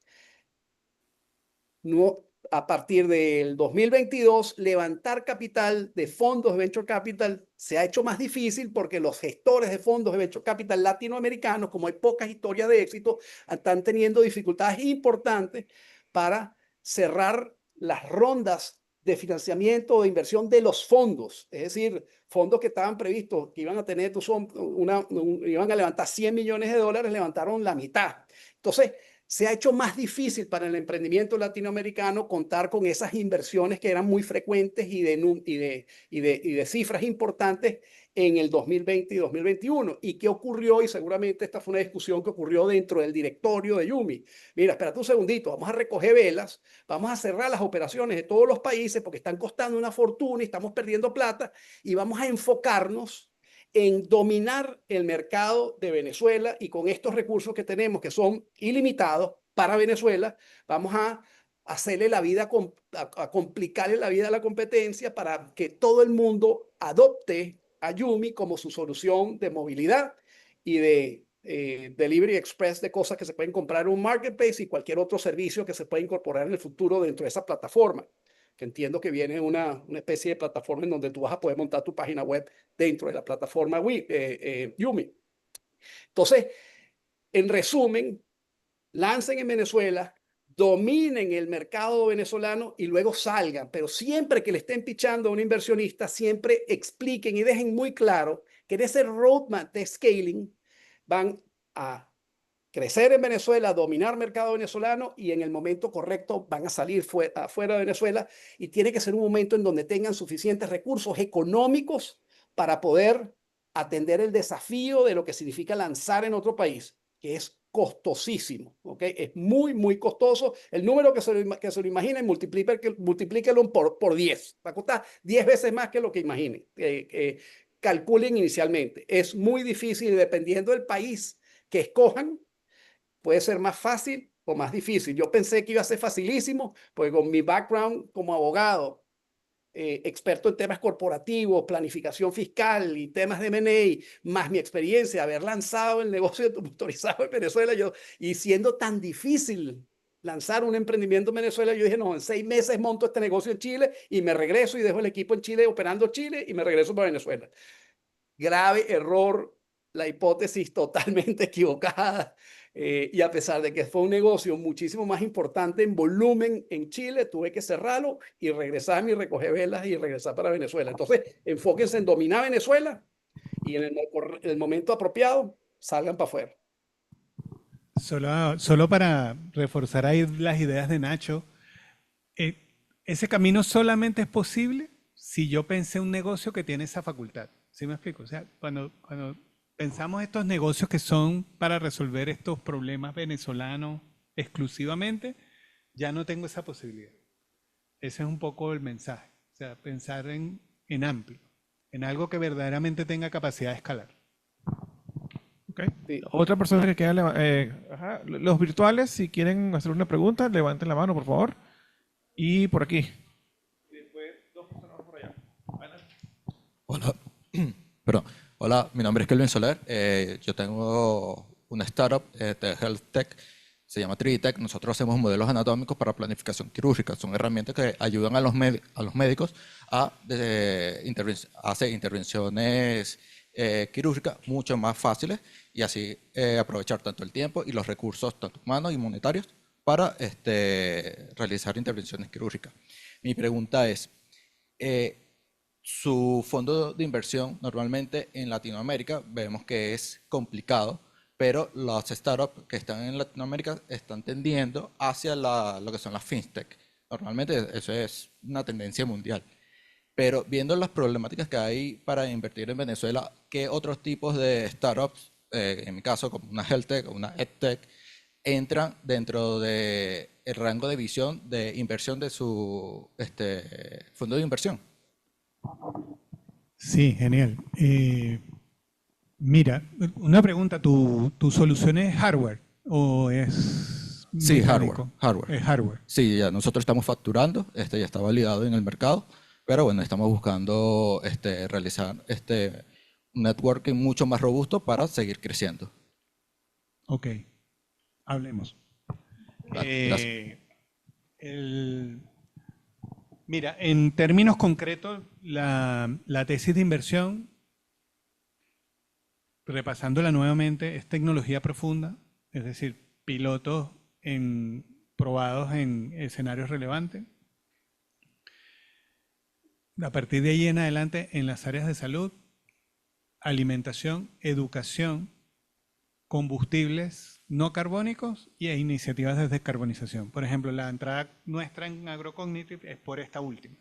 No, a partir del 2022, levantar capital de fondos de Venture Capital se ha hecho más difícil porque los gestores de fondos de Venture Capital latinoamericanos, como hay pocas historias de éxito, están teniendo dificultades importantes para cerrar las rondas de financiamiento o de inversión de los fondos. Es decir, fondos que estaban previstos, que iban a tener, iban a levantar $100 millones, levantaron la mitad. Entonces, se ha hecho más difícil para el emprendimiento latinoamericano contar con esas inversiones que eran muy frecuentes y de cifras importantes en el 2020 y 2021. ¿Y qué ocurrió? Y seguramente esta fue una discusión que ocurrió dentro del directorio de Yumi. Mira, espérate un segundito, vamos a recoger velas, vamos a cerrar las operaciones de todos los países porque están costando una fortuna y estamos perdiendo plata y vamos a enfocarnos en dominar el mercado de Venezuela, y con estos recursos que tenemos, que son ilimitados para Venezuela, vamos a hacerle la vida, a complicarle la vida a la competencia para que todo el mundo adopte a Yumi como su solución de movilidad y de delivery express de cosas que se pueden comprar en un marketplace y cualquier otro servicio que se pueda incorporar en el futuro dentro de esa plataforma, que entiendo que viene una especie de plataforma en donde tú vas a poder montar tu página web dentro de la plataforma Yumi. Entonces, en resumen, lancen en Venezuela, dominen el mercado venezolano y luego salgan. Pero siempre que le estén pichando a un inversionista, siempre expliquen y dejen muy claro que en ese roadmap de scaling van a crecer en Venezuela, dominar mercado venezolano y en el momento correcto van a salir afuera de Venezuela, y tiene que ser un momento en donde tengan suficientes recursos económicos para poder atender el desafío de lo que significa lanzar en otro país, que es costosísimo, ¿ok? Es muy, muy costoso. El número que se lo imaginen, multiplíquelo por 10. Va a costar 10 veces más que lo que imaginen. Calculen inicialmente. Es muy difícil, dependiendo del país que escojan, puede ser más fácil o más difícil. Yo pensé que iba a ser facilísimo, porque con mi background como abogado, experto en temas corporativos, planificación fiscal y temas de M&A, más mi experiencia de haber lanzado el negocio de motorizado en Venezuela, y siendo tan difícil lanzar un emprendimiento en Venezuela, yo dije, no, en 6 meses monto este negocio en Chile y me regreso y dejo el equipo en Chile operando Chile y me regreso para Venezuela. Grave error, la hipótesis totalmente equivocada. Y a pesar de que fue un negocio muchísimo más importante en volumen en Chile, tuve que cerrarlo y regresar y recoger velas y regresar para Venezuela. Entonces, enfóquense en dominar Venezuela y en el momento apropiado salgan para afuera. Solo para reforzar ahí las ideas de Nacho, ese camino solamente es posible si yo pensé un negocio que tiene esa facultad. ¿Sí me explico? O sea, cuando pensamos estos negocios que son para resolver estos problemas venezolanos exclusivamente, ya no tengo esa posibilidad. Ese es un poco el mensaje. O sea, pensar en amplio, en algo que verdaderamente tenga capacidad de escalar. Okay. Sí. Otra persona que queda, los virtuales, si quieren hacer una pregunta, levanten la mano, por favor. Y por aquí. Y después 2 personas por allá. Hola. Perdón. Hola, mi nombre es Kelvin Soler. Yo tengo una startup de Health Tech, se llama 3D-Tech. Nosotros hacemos modelos anatómicos para planificación quirúrgica. Son herramientas que ayudan a los médicos a hacer intervenciones quirúrgicas mucho más fáciles y así aprovechar tanto el tiempo y los recursos, tanto humanos y monetarios, para realizar intervenciones quirúrgicas. Mi pregunta es, su fondo de inversión normalmente en Latinoamérica vemos que es complicado, pero las startups que están en Latinoamérica están tendiendo hacia lo que son las fintech. Normalmente eso es una tendencia mundial. Pero viendo las problemáticas que hay para invertir en Venezuela, ¿qué otros tipos de startups, en mi caso como una health tech o una edtech, entran dentro del rango de visión de inversión de su fondo de inversión? Sí, genial. Mira, una pregunta, ¿tu solución es hardware o es Sí, mecánico? hardware. Es hardware. Sí, ya nosotros estamos facturando, ya está validado en el mercado, pero bueno, estamos buscando realizar un networking mucho más robusto para seguir creciendo. Ok, hablemos. Gracias. Mira, en términos concretos, la tesis de inversión, repasándola nuevamente, es tecnología profunda, es decir, pilotos probados en escenarios relevantes. A partir de ahí en adelante, en las áreas de salud, alimentación, educación, combustibles no carbónicos y iniciativas de descarbonización. Por ejemplo, la entrada nuestra en AgroCognitive es por esta última.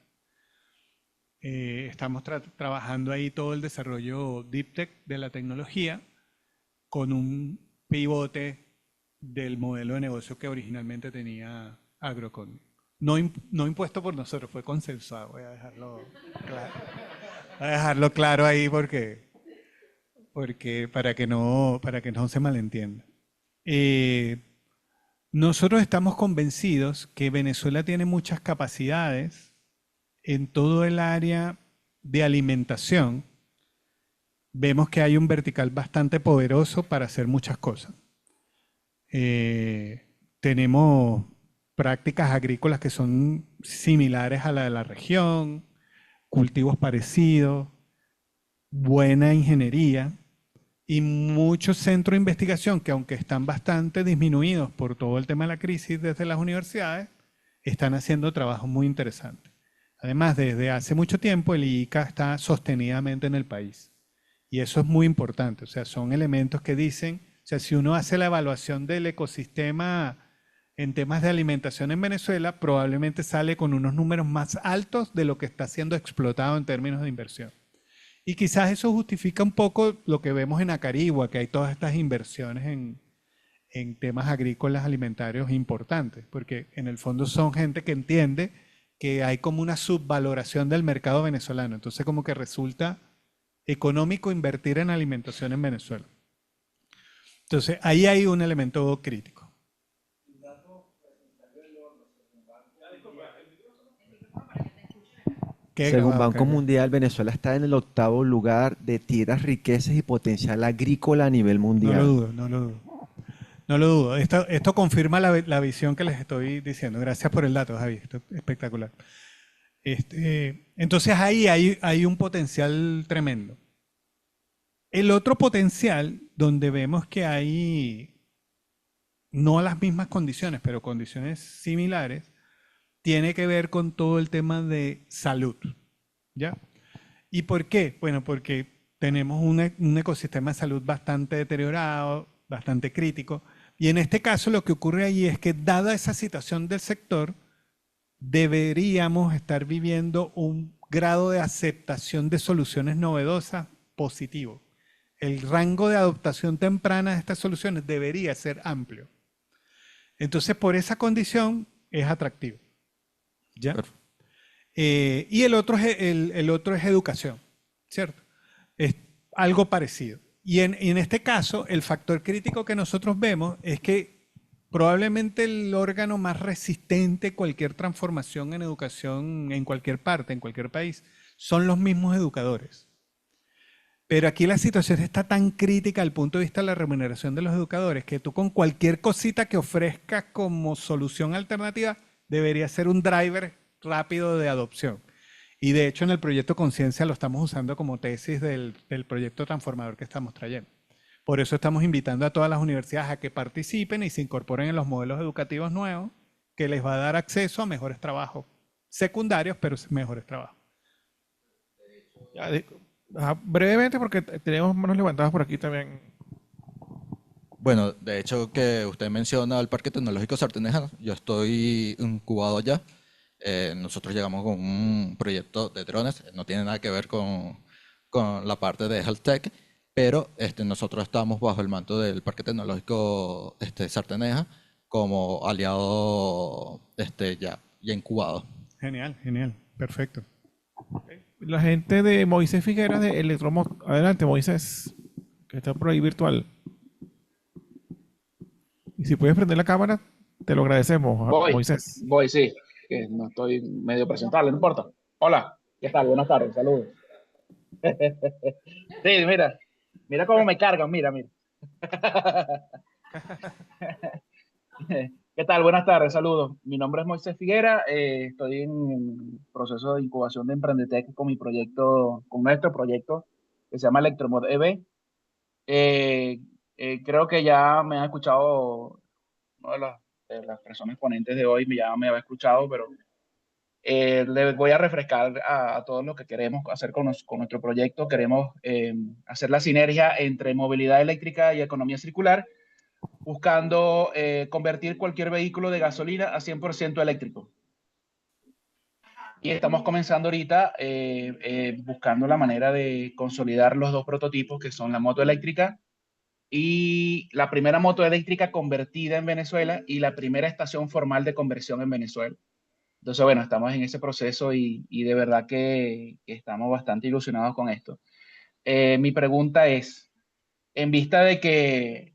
Estamos trabajando ahí todo el desarrollo Deep Tech de la tecnología con un pivote del modelo de negocio que originalmente tenía AgroCognitive. No impuesto por nosotros, fue consensuado. Voy a dejarlo claro ahí porque para que no se malentienda. Nosotros estamos convencidos que Venezuela tiene muchas capacidades en todo el área de alimentación. Vemos que hay un vertical bastante poderoso para hacer muchas cosas. Tenemos prácticas agrícolas que son similares a la de la región, cultivos parecidos, buena ingeniería y muchos centros de investigación que, aunque están bastante disminuidos por todo el tema de la crisis desde las universidades, están haciendo trabajos muy interesantes. Además, desde hace mucho tiempo el IICA está sostenidamente en el país y eso es muy importante. O sea, son elementos que dicen, o sea, si uno hace la evaluación del ecosistema en temas de alimentación en Venezuela, probablemente sale con unos números más altos de lo que está siendo explotado en términos de inversión. Y quizás eso justifica un poco lo que vemos en Acarigua, que hay todas estas inversiones en temas agrícolas alimentarios importantes, porque en el fondo son gente que entiende que hay como una subvaloración del mercado venezolano. Entonces como que resulta económico invertir en alimentación en Venezuela. Entonces ahí hay un elemento crítico. Según Banco Mundial, Venezuela está en el 8º lugar de tierras, riquezas y potencial agrícola a nivel mundial. No lo dudo. Esto confirma la visión que les estoy diciendo. Gracias por el dato, Javi. Esto es espectacular. Entonces ahí hay un potencial tremendo. El otro potencial, donde vemos que hay no las mismas condiciones, pero condiciones similares, tiene que ver con todo el tema de salud, ¿ya? ¿Y por qué? Bueno, porque tenemos un ecosistema de salud bastante deteriorado, bastante crítico, y en este caso lo que ocurre ahí es que, dada esa situación del sector, deberíamos estar viviendo un grado de aceptación de soluciones novedosas positivo. El rango de adoptación temprana de estas soluciones debería ser amplio. Entonces, por esa condición es atractivo. ¿Ya? Y el otro es educación, ¿cierto? Es algo parecido. Y en este caso, el factor crítico que nosotros vemos es que probablemente el órgano más resistente a cualquier transformación en educación en cualquier parte, en cualquier país, son los mismos educadores. Pero aquí la situación está tan crítica al punto de vista de la remuneración de los educadores que tú con cualquier cosita que ofrezcas como solución alternativa debería ser un driver rápido de adopción. Y de hecho en el proyecto Conciencia lo estamos usando como tesis del proyecto transformador que estamos trayendo. Por eso estamos invitando a todas las universidades a que participen y se incorporen en los modelos educativos nuevos que les va a dar acceso a mejores trabajos secundarios, pero mejores trabajos. Brevemente, porque tenemos manos levantadas por aquí también. Bueno, de hecho que usted menciona el Parque Tecnológico Sarteneja, yo estoy incubado allá. Nosotros llegamos con un proyecto de drones, no tiene nada que ver con la parte de Health Tech, pero nosotros estamos bajo el manto del Parque Tecnológico Sarteneja como aliado ya incubado. Genial, perfecto. La gente de Moisés Figueras de Electromos. Adelante, Moisés, que está por ahí virtual. Y si puedes prender la cámara, te lo agradecemos, Moisés. Voy, sí, que no estoy medio presentable, no importa. Hola, ¿qué tal? Buenas tardes, saludos. Sí, mira cómo me cargan, mira. ¿Qué ¿Qué tal? Buenas tardes, saludos. Mi nombre es Moisés Figuera, estoy en proceso de incubación de Emprendetec con mi proyecto, con nuestro proyecto que se llama Electromod EV. Eh, Creo que ya me ha escuchado, una de las personas ponentes de hoy ya me había escuchado, pero le voy a refrescar a todos lo que queremos hacer con nuestro proyecto. Queremos hacer la sinergia entre movilidad eléctrica y economía circular, buscando convertir cualquier vehículo de gasolina a 100% eléctrico. Y estamos comenzando ahorita buscando la manera de consolidar los dos prototipos, que son la moto eléctrica y la primera moto eléctrica convertida en Venezuela y la primera estación formal de conversión en Venezuela. Entonces, bueno, estamos en ese proceso y de verdad que estamos bastante ilusionados con esto. Mi pregunta es, en vista de que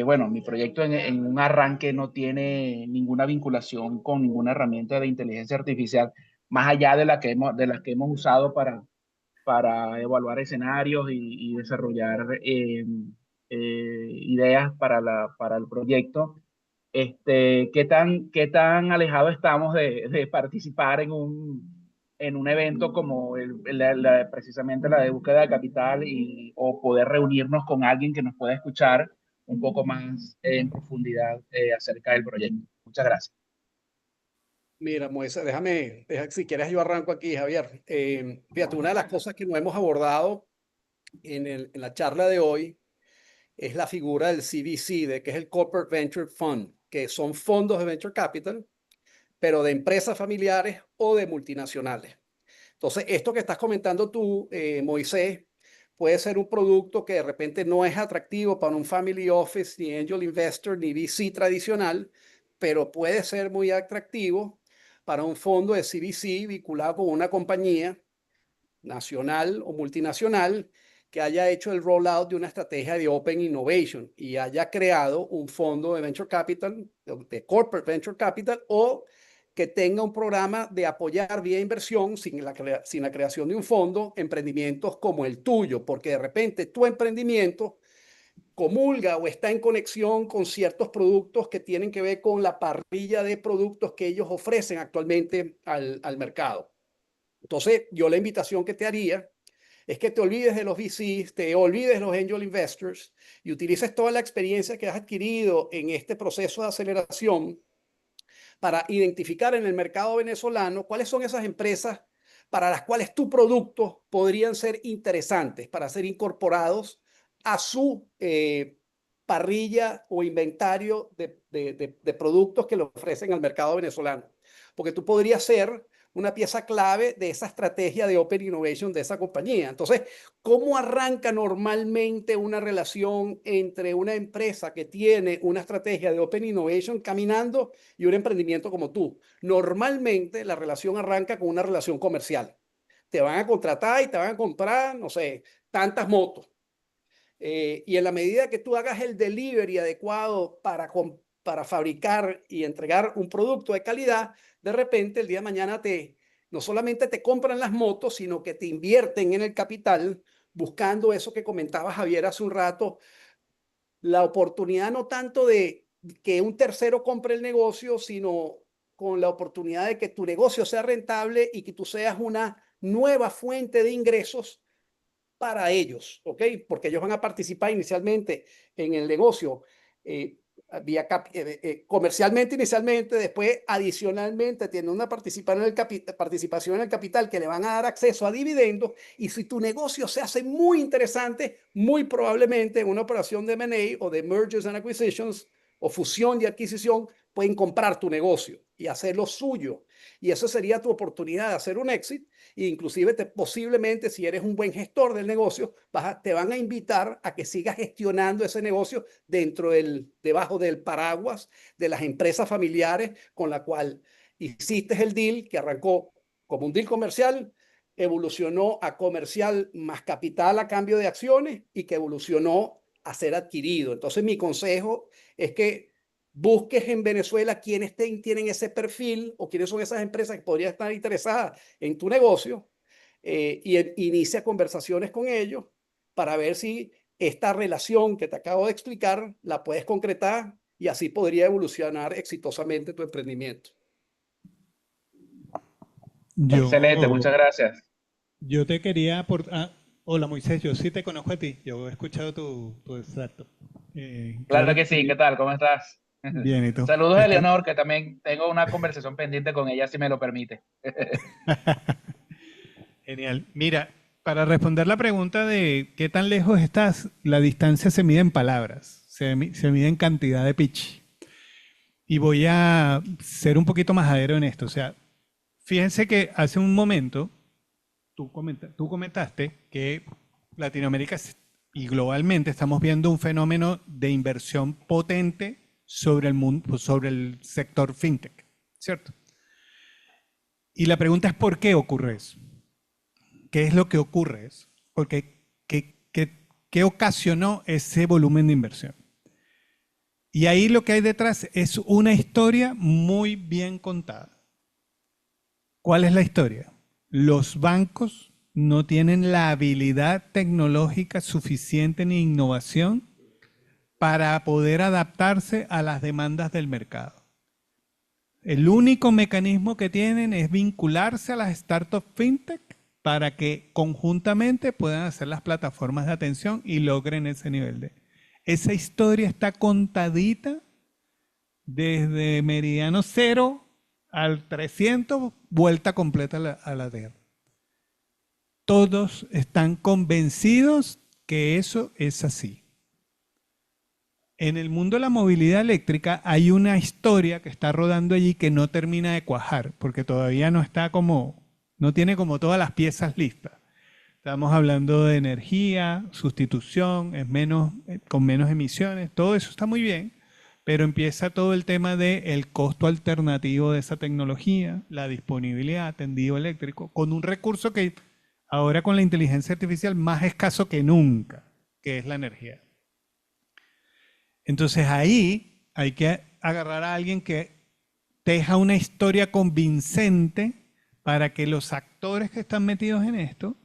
bueno, mi proyecto en un arranque no tiene ninguna vinculación con ninguna herramienta de inteligencia artificial, más allá de las que hemos usado para evaluar escenarios y desarrollar ideas para el proyecto. ¿Qué tan alejado estamos de participar en un evento como precisamente la de búsqueda de capital o poder reunirnos con alguien que nos pueda escuchar un poco más en profundidad acerca del proyecto? Muchas gracias. Mira, Moisés, si quieres yo arranco aquí, Javier. Fíjate, una de las cosas que no hemos abordado en la charla de hoy es la figura del CVC, que es el Corporate Venture Fund, que son fondos de venture capital, pero de empresas familiares o de multinacionales. Entonces, esto que estás comentando tú, Moisés, puede ser un producto que de repente no es atractivo para un family office, ni angel investor, ni VC tradicional, pero puede ser muy atractivo para un fondo de CVC vinculado con una compañía nacional o multinacional que haya hecho el rollout de una estrategia de Open Innovation y haya creado un fondo de Venture Capital, de Corporate Venture Capital, o que tenga un programa de apoyar vía inversión sin la creación de un fondo, emprendimientos como el tuyo, porque de repente tu emprendimiento comulga o está en conexión con ciertos productos que tienen que ver con la parrilla de productos que ellos ofrecen actualmente al mercado. Entonces, yo la invitación que te haría es que te olvides de los VCs, te olvides de los angel investors y utilices toda la experiencia que has adquirido en este proceso de aceleración para identificar en el mercado venezolano cuáles son esas empresas para las cuales tus productos podrían ser interesantes para ser incorporados a su parrilla o inventario de productos que le ofrecen al mercado venezolano. Porque tú podrías ser una pieza clave de esa estrategia de Open Innovation de esa compañía. Entonces, ¿cómo arranca normalmente una relación entre una empresa que tiene una estrategia de Open Innovation caminando y un emprendimiento como tú? Normalmente la relación arranca con una relación comercial. Te van a contratar y te van a comprar, no sé, tantas motos. Y en la medida que tú hagas el delivery adecuado para fabricar y entregar un producto de calidad, de repente el día de mañana no solamente te compran las motos, sino que te invierten en el capital buscando eso que comentaba Javier hace un rato, la oportunidad no tanto de que un tercero compre el negocio, sino con la oportunidad de que tu negocio sea rentable y que tú seas una nueva fuente de ingresos para ellos, ¿ok? Porque ellos van a participar inicialmente en el negocio comercialmente inicialmente, después adicionalmente tienen una participación en el capital que le van a dar acceso a dividendos y si tu negocio se hace muy interesante, muy probablemente en una operación de M&A o de Mergers and Acquisitions o fusión y adquisición pueden comprar tu negocio y hacerlo suyo. Y eso sería tu oportunidad de hacer un exit e inclusive posiblemente si eres un buen gestor del negocio, te van a invitar a que sigas gestionando ese negocio debajo del paraguas de las empresas familiares con la cual hiciste el deal que arrancó como un deal comercial, evolucionó a comercial más capital a cambio de acciones y que evolucionó a ser adquirido. Entonces mi consejo es que busques en Venezuela quiénes tienen ese perfil o quiénes son esas empresas que podrían estar interesadas en tu negocio y inicia conversaciones con ellos para ver si esta relación que te acabo de explicar la puedes concretar y así podría evolucionar exitosamente tu emprendimiento. Excelente, muchas gracias. Yo te quería aportar. Hola Moisés, yo sí te conozco a ti. Yo he escuchado tu extracto. Claro que sí, ¿qué tal? ¿Cómo estás? Bien, ¿y tú? Saludos a Eleonor, que también tengo una conversación pendiente con ella, si me lo permite. Genial. Mira, para responder la pregunta de qué tan lejos estás, la distancia se mide en palabras, se mide en cantidad de pitch. Y voy a ser un poquito majadero en esto. O sea, fíjense que hace un momento tú comentaste que Latinoamérica y globalmente estamos viendo un fenómeno de inversión potente sobre el mundo, sobre el sector fintech, ¿cierto? Y la pregunta es ¿por qué ocurre eso? ¿Qué es lo que ocurre eso? Porque ¿qué ocasionó ese volumen de inversión? Y ahí lo que hay detrás es una historia muy bien contada. ¿Cuál es la historia? Los bancos no tienen la habilidad tecnológica suficiente ni innovación para poder adaptarse a las demandas del mercado. El único mecanismo que tienen es vincularse a las startups fintech para que conjuntamente puedan hacer las plataformas de atención y logren ese nivel de... Esa historia está contadita desde meridiano 0 al 300, vuelta completa a la Tierra. Todos están convencidos que eso es así. En el mundo de la movilidad eléctrica hay una historia que está rodando allí que no termina de cuajar, porque todavía no está como, no tiene como todas las piezas listas. Estamos hablando de energía, sustitución, con menos emisiones, todo eso está muy bien, pero empieza todo el tema del costo alternativo de esa tecnología, la disponibilidad, tendido eléctrico, con un recurso que ahora con la inteligencia artificial más escaso que nunca, que es la energía. Entonces ahí hay que agarrar a alguien que teja una historia convincente para que los actores que están metidos en esto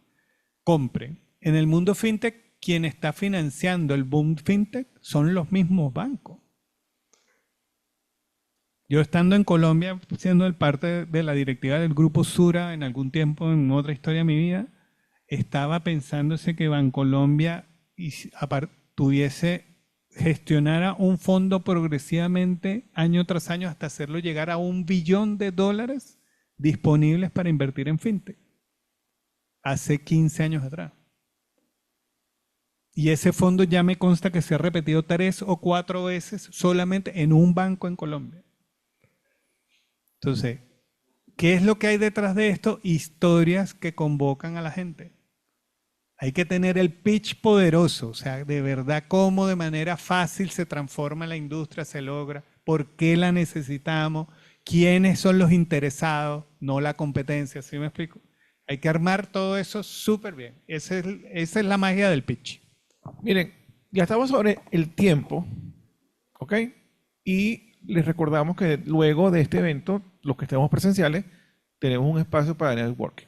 compren. En el mundo fintech, quien está financiando el boom fintech son los mismos bancos. Yo estando en Colombia, siendo parte de la directiva del grupo Sura en algún tiempo, en otra historia de mi vida, estaba pensándose que Bancolombia gestionara un fondo progresivamente año tras año hasta hacerlo llegar a $1 billón disponibles para invertir en fintech. Hace 15 años atrás. Y ese fondo ya me consta que se ha repetido 3 o 4 veces solamente en un banco en Colombia. Entonces, ¿qué es lo que hay detrás de esto? Historias que convocan a la gente. Hay que tener el pitch poderoso, o sea, de verdad cómo de manera fácil se transforma la industria, se logra, por qué la necesitamos, quiénes son los interesados, no la competencia, ¿sí me explico? Hay que armar todo eso súper bien. Esa es la magia del pitch. Miren, ya estamos sobre el tiempo, ¿ok? Y les recordamos que luego de este evento, los que estemos presenciales, tenemos un espacio para networking.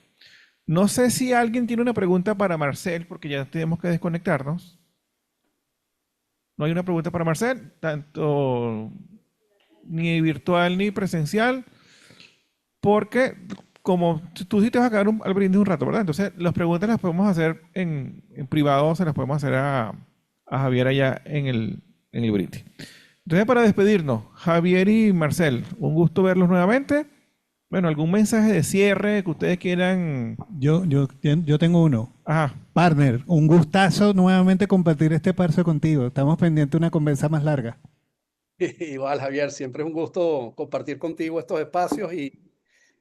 No sé si alguien tiene una pregunta para Marcel, porque ya tenemos que desconectarnos. No hay una pregunta para Marcel, tanto ni virtual ni presencial, porque como tú sí te vas a quedar al brindis un rato, ¿verdad? Entonces, las preguntas las podemos hacer en privado, se las podemos hacer a Javier allá en el brindis. Entonces, para despedirnos, Javier y Marcel, un gusto verlos nuevamente. Bueno, ¿algún mensaje de cierre que ustedes quieran? Yo tengo uno. Ajá. Partner, un gustazo nuevamente compartir este parcio contigo. Estamos pendientes de una conversa más larga. Igual, Javier, siempre es un gusto compartir contigo estos espacios y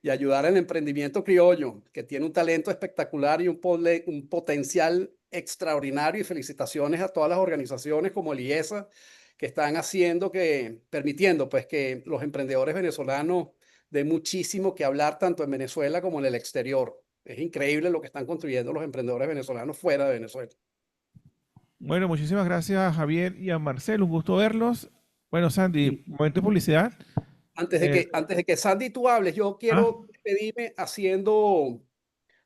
ayudar al emprendimiento criollo, que tiene un talento espectacular y un potencial extraordinario. Y felicitaciones a todas las organizaciones como el IESA, que están permitiendo pues, que los emprendedores venezolanos den muchísimo que hablar tanto en Venezuela como en el exterior. Es increíble lo que están construyendo los emprendedores venezolanos fuera de Venezuela. Bueno, muchísimas gracias a Javier y a Marcel, un gusto verlos. Bueno, Sandy, momento de publicidad. Antes de que Sandy tú hables, yo quiero despedirme haciendo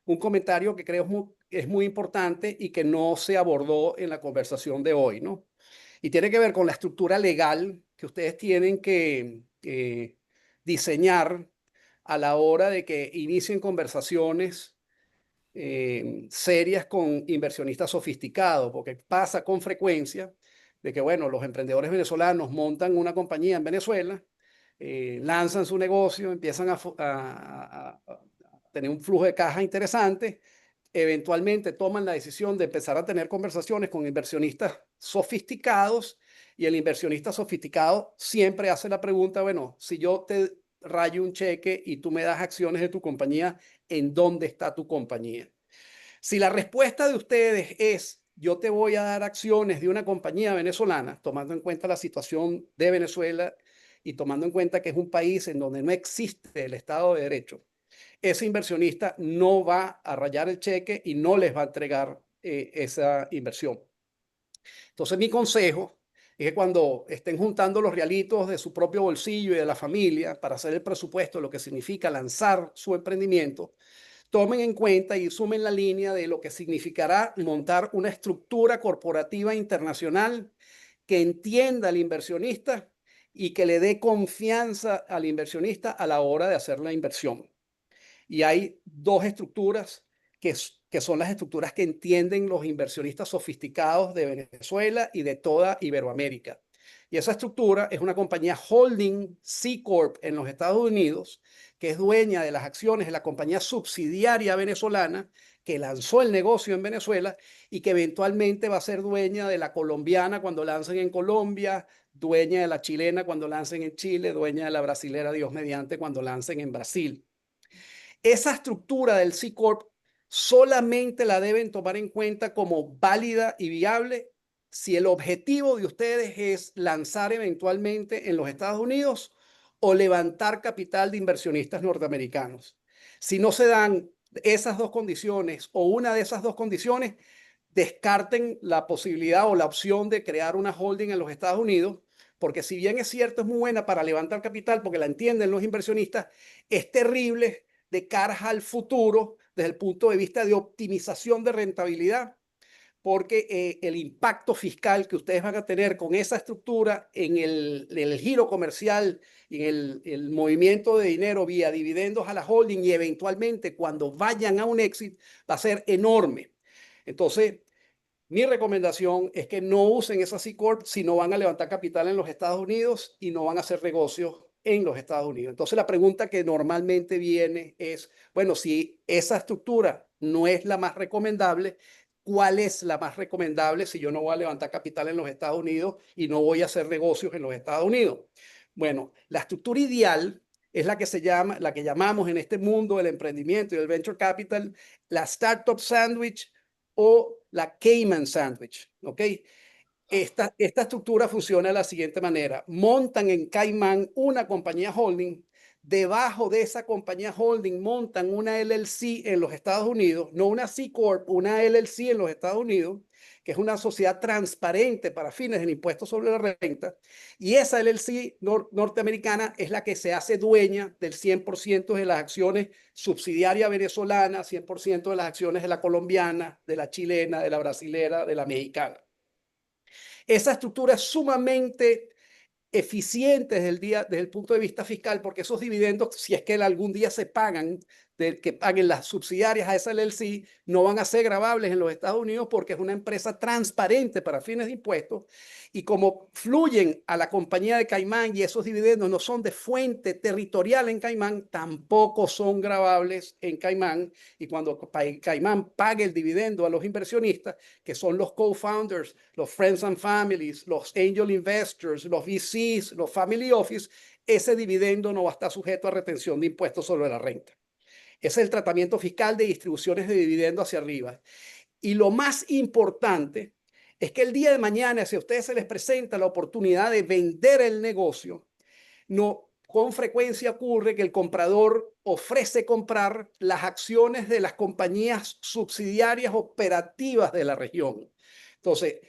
un comentario que creo es muy importante y que no se abordó en la conversación de hoy, ¿no? Y tiene que ver con la estructura legal que ustedes tienen que diseñar a la hora de que inicien conversaciones serias con inversionistas sofisticados, porque pasa con frecuencia de que, bueno, los emprendedores venezolanos montan una compañía en Venezuela, lanzan su negocio, empiezan a tener un flujo de caja interesante, eventualmente toman la decisión de empezar a tener conversaciones con inversionistas sofisticados y el inversionista sofisticado siempre hace la pregunta, bueno, si yo te rayo un cheque y tú me das acciones de tu compañía, ¿en dónde está tu compañía? Si la respuesta de ustedes es, yo te voy a dar acciones de una compañía venezolana, tomando en cuenta la situación de Venezuela y tomando en cuenta que es un país en donde no existe el Estado de Derecho, ese inversionista no va a rayar el cheque y no les va a entregar esa inversión. Entonces, mi consejo es que cuando estén juntando los realitos de su propio bolsillo y de la familia para hacer el presupuesto, lo que significa lanzar su emprendimiento, tomen en cuenta y sumen la línea de lo que significará montar una estructura corporativa internacional que entienda al inversionista y que le dé confianza al inversionista a la hora de hacer la inversión. Y hay dos estructuras que son las estructuras que entienden los inversionistas sofisticados de Venezuela y de toda Iberoamérica. Y esa estructura es una compañía holding C Corp en los Estados Unidos, que es dueña de las acciones de la compañía subsidiaria venezolana que lanzó el negocio en Venezuela y que eventualmente va a ser dueña de la colombiana cuando lancen en Colombia, dueña de la chilena cuando lancen en Chile, dueña de la brasilera, Dios mediante, cuando lancen en Brasil. Esa estructura del C Corp solamente la deben tomar en cuenta como válida y viable si el objetivo de ustedes es lanzar eventualmente en los Estados Unidos o levantar capital de inversionistas norteamericanos. Si no se dan esas dos condiciones o una de esas dos condiciones, descarten la posibilidad o la opción de crear una holding en los Estados Unidos, porque si bien es cierto, es muy buena para levantar capital porque la entienden los inversionistas, es terrible de cara al futuro desde el punto de vista de optimización de rentabilidad, porque el impacto fiscal que ustedes van a tener con esa estructura en el giro comercial y en el movimiento de dinero vía dividendos a la holding y eventualmente cuando vayan a un exit va a ser enorme. Entonces, mi recomendación es que no usen esa C Corp si no van a levantar capital en los Estados Unidos y no van a hacer negocios en los Estados Unidos. Entonces, la pregunta que normalmente viene es, bueno, si esa estructura no es la más recomendable, ¿cuál es la más recomendable si yo no voy a levantar capital en los Estados Unidos y no voy a hacer negocios en los Estados Unidos? Bueno, la estructura ideal es la que se llama, la que llamamos en este mundo del emprendimiento y del venture capital, la startup sandwich o la Cayman Sandwich, ¿ok? Esta estructura funciona de la siguiente manera. Montan en Caimán una compañía holding. Debajo de esa compañía holding montan una LLC en los Estados Unidos, no una C Corp, una LLC en los Estados Unidos, que es una sociedad transparente para fines del impuesto sobre la renta. Y esa LLC norteamericana es la que se hace dueña del 100% de las acciones subsidiarias venezolanas, 100% de las acciones de la colombiana, de la chilena, de la brasilera, de la mexicana. Esa estructura es sumamente eficiente desde el punto de vista fiscal, porque esos dividendos, si es que algún día se pagan, que paguen las subsidiarias a esa LLC, no van a ser gravables en los Estados Unidos porque es una empresa transparente para fines de impuestos y como fluyen a la compañía de Caimán y esos dividendos no son de fuente territorial en Caimán, tampoco son gravables en Caimán y cuando Caimán pague el dividendo a los inversionistas, que son los co-founders, los friends and families, los angel investors, los VCs, los family office, ese dividendo no va a estar sujeto a retención de impuestos sobre la renta. Ese es el tratamiento fiscal de distribuciones de dividendo hacia arriba. Y lo más importante es que el día de mañana, si a ustedes se les presenta la oportunidad de vender el negocio, no, con frecuencia ocurre que el comprador ofrece comprar las acciones de las compañías subsidiarias operativas de la región. Entonces,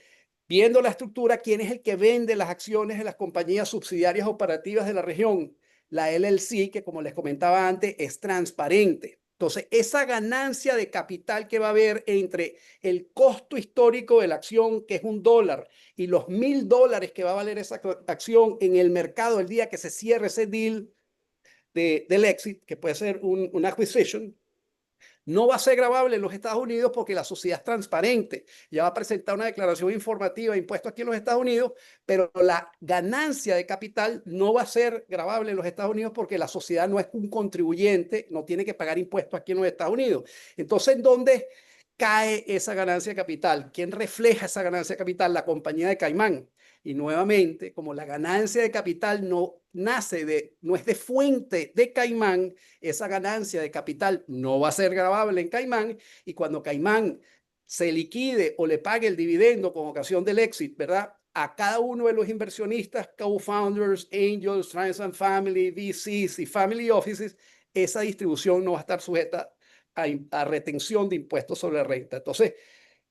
viendo la estructura, ¿quién es el que vende las acciones de las compañías subsidiarias operativas de la región? La LLC, que como les comentaba antes, es transparente. Entonces, esa ganancia de capital que va a haber entre el costo histórico de la acción, que es $1, y los $1,000 que va a valer esa acción en el mercado el día que se cierre ese deal del exit, que puede ser un acquisition, no va a ser gravable en los Estados Unidos porque la sociedad es transparente. Ya va a presentar una declaración informativa de impuestos aquí en los Estados Unidos, pero la ganancia de capital no va a ser gravable en los Estados Unidos porque la sociedad no es un contribuyente, no tiene que pagar impuestos aquí en los Estados Unidos. Entonces, ¿en dónde cae esa ganancia de capital? ¿Quién refleja esa ganancia de capital? La compañía de Caimán. Y nuevamente, como la ganancia de capital no es de fuente de Caimán, esa ganancia de capital no va a ser gravable en Caimán, y cuando Caimán se liquide o le pague el dividendo con ocasión del exit, ¿verdad? A cada uno de los inversionistas, co-founders, angels, friends and family, VCs y family offices, esa distribución no va a estar sujeta a retención de impuestos sobre la renta. Entonces,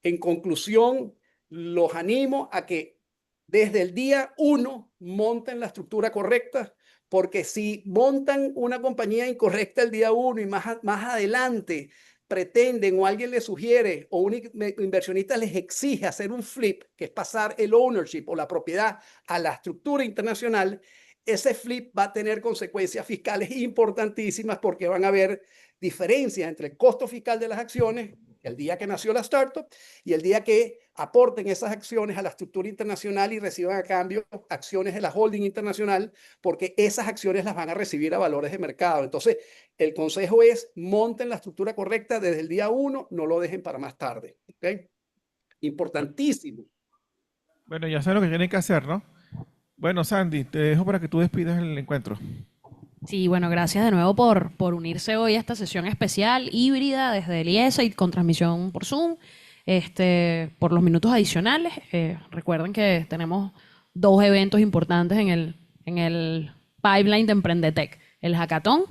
en conclusión, los animo a que desde el día 1 monten la estructura correcta, porque si montan una compañía incorrecta el día 1 y más adelante pretenden o alguien les sugiere o un inversionista les exige hacer un flip, que es pasar el ownership o la propiedad a la estructura internacional, ese flip va a tener consecuencias fiscales importantísimas porque van a haber diferencias entre el costo fiscal de las acciones el día que nació la startup y el día que aporten esas acciones a la estructura internacional y reciban a cambio acciones de la holding internacional, porque esas acciones las van a recibir a valores de mercado. Entonces, el consejo es monten la estructura correcta desde el día 1, no lo dejen para más tarde. ¿Okay? Importantísimo. Bueno, ya saben lo que tienen que hacer, ¿no? Bueno, Sandy, te dejo para que tú despidas el encuentro. Sí, bueno, gracias de nuevo por unirse hoy a esta sesión especial, híbrida, desde el IESA y con transmisión por Zoom, por los minutos adicionales. Recuerden que tenemos 2 eventos importantes en el pipeline de Emprendetec, el Hackathon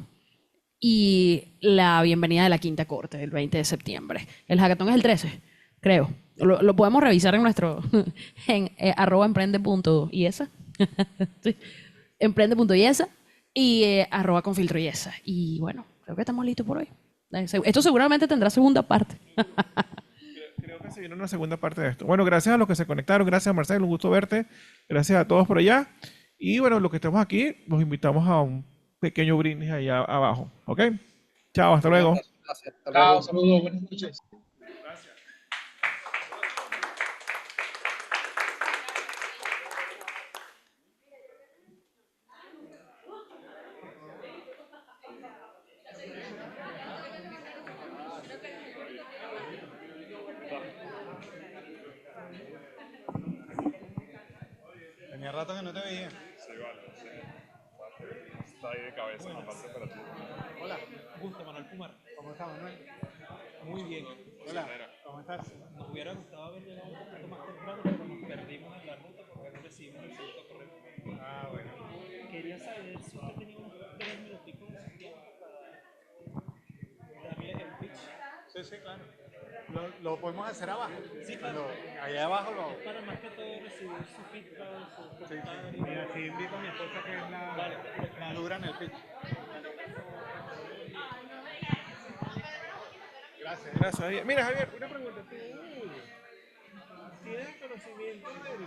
y la bienvenida de la Quinta Corte, el 20 de septiembre. El Hackathon es el 13, creo. Lo podemos revisar en nuestro, en @emprende.iesa. Sí, emprende.iesa. Y @confiltroyesa. Y bueno, creo que estamos listos por hoy. Esto seguramente tendrá segunda parte. Creo que se viene una segunda parte de esto. Bueno, gracias a los que se conectaron. Gracias, Marcelo. Un gusto verte. Gracias a todos por allá. Y bueno, los que estamos aquí, los invitamos a un pequeño brindis allá abajo. ¿Ok? Chao, hasta luego. Gracias, hasta Chao, luego. saludos, buenas noches. Gracias. Tenía rato que no te veía. Sí, vale. Sí. Está ahí de cabeza, bueno, aparte para ti. Hola, gusto, Manuel Pumar. ¿Cómo estás, Manuel? Muy bien. Hola, ¿cómo estás? Nos hubiera gustado haber llegado un poquito más temprano, pero nos perdimos en la ruta porque no recibimos el circuito correcto. Ah, bueno. Quería saber si usted tenía unos 3 minuticos de tiempo para darle el pitch. Sí, sí, claro. ¿Lo podemos hacer abajo? Sí, claro. Allá abajo lo... Es para más que todo recibir su feedback, su comentario. Sí, sí. Y así invito a mi esposa que es la dura en el pitch. Gracias. Gracias, Javier. Mira, Javier, una pregunta. ¿Tú tienes conocimiento del...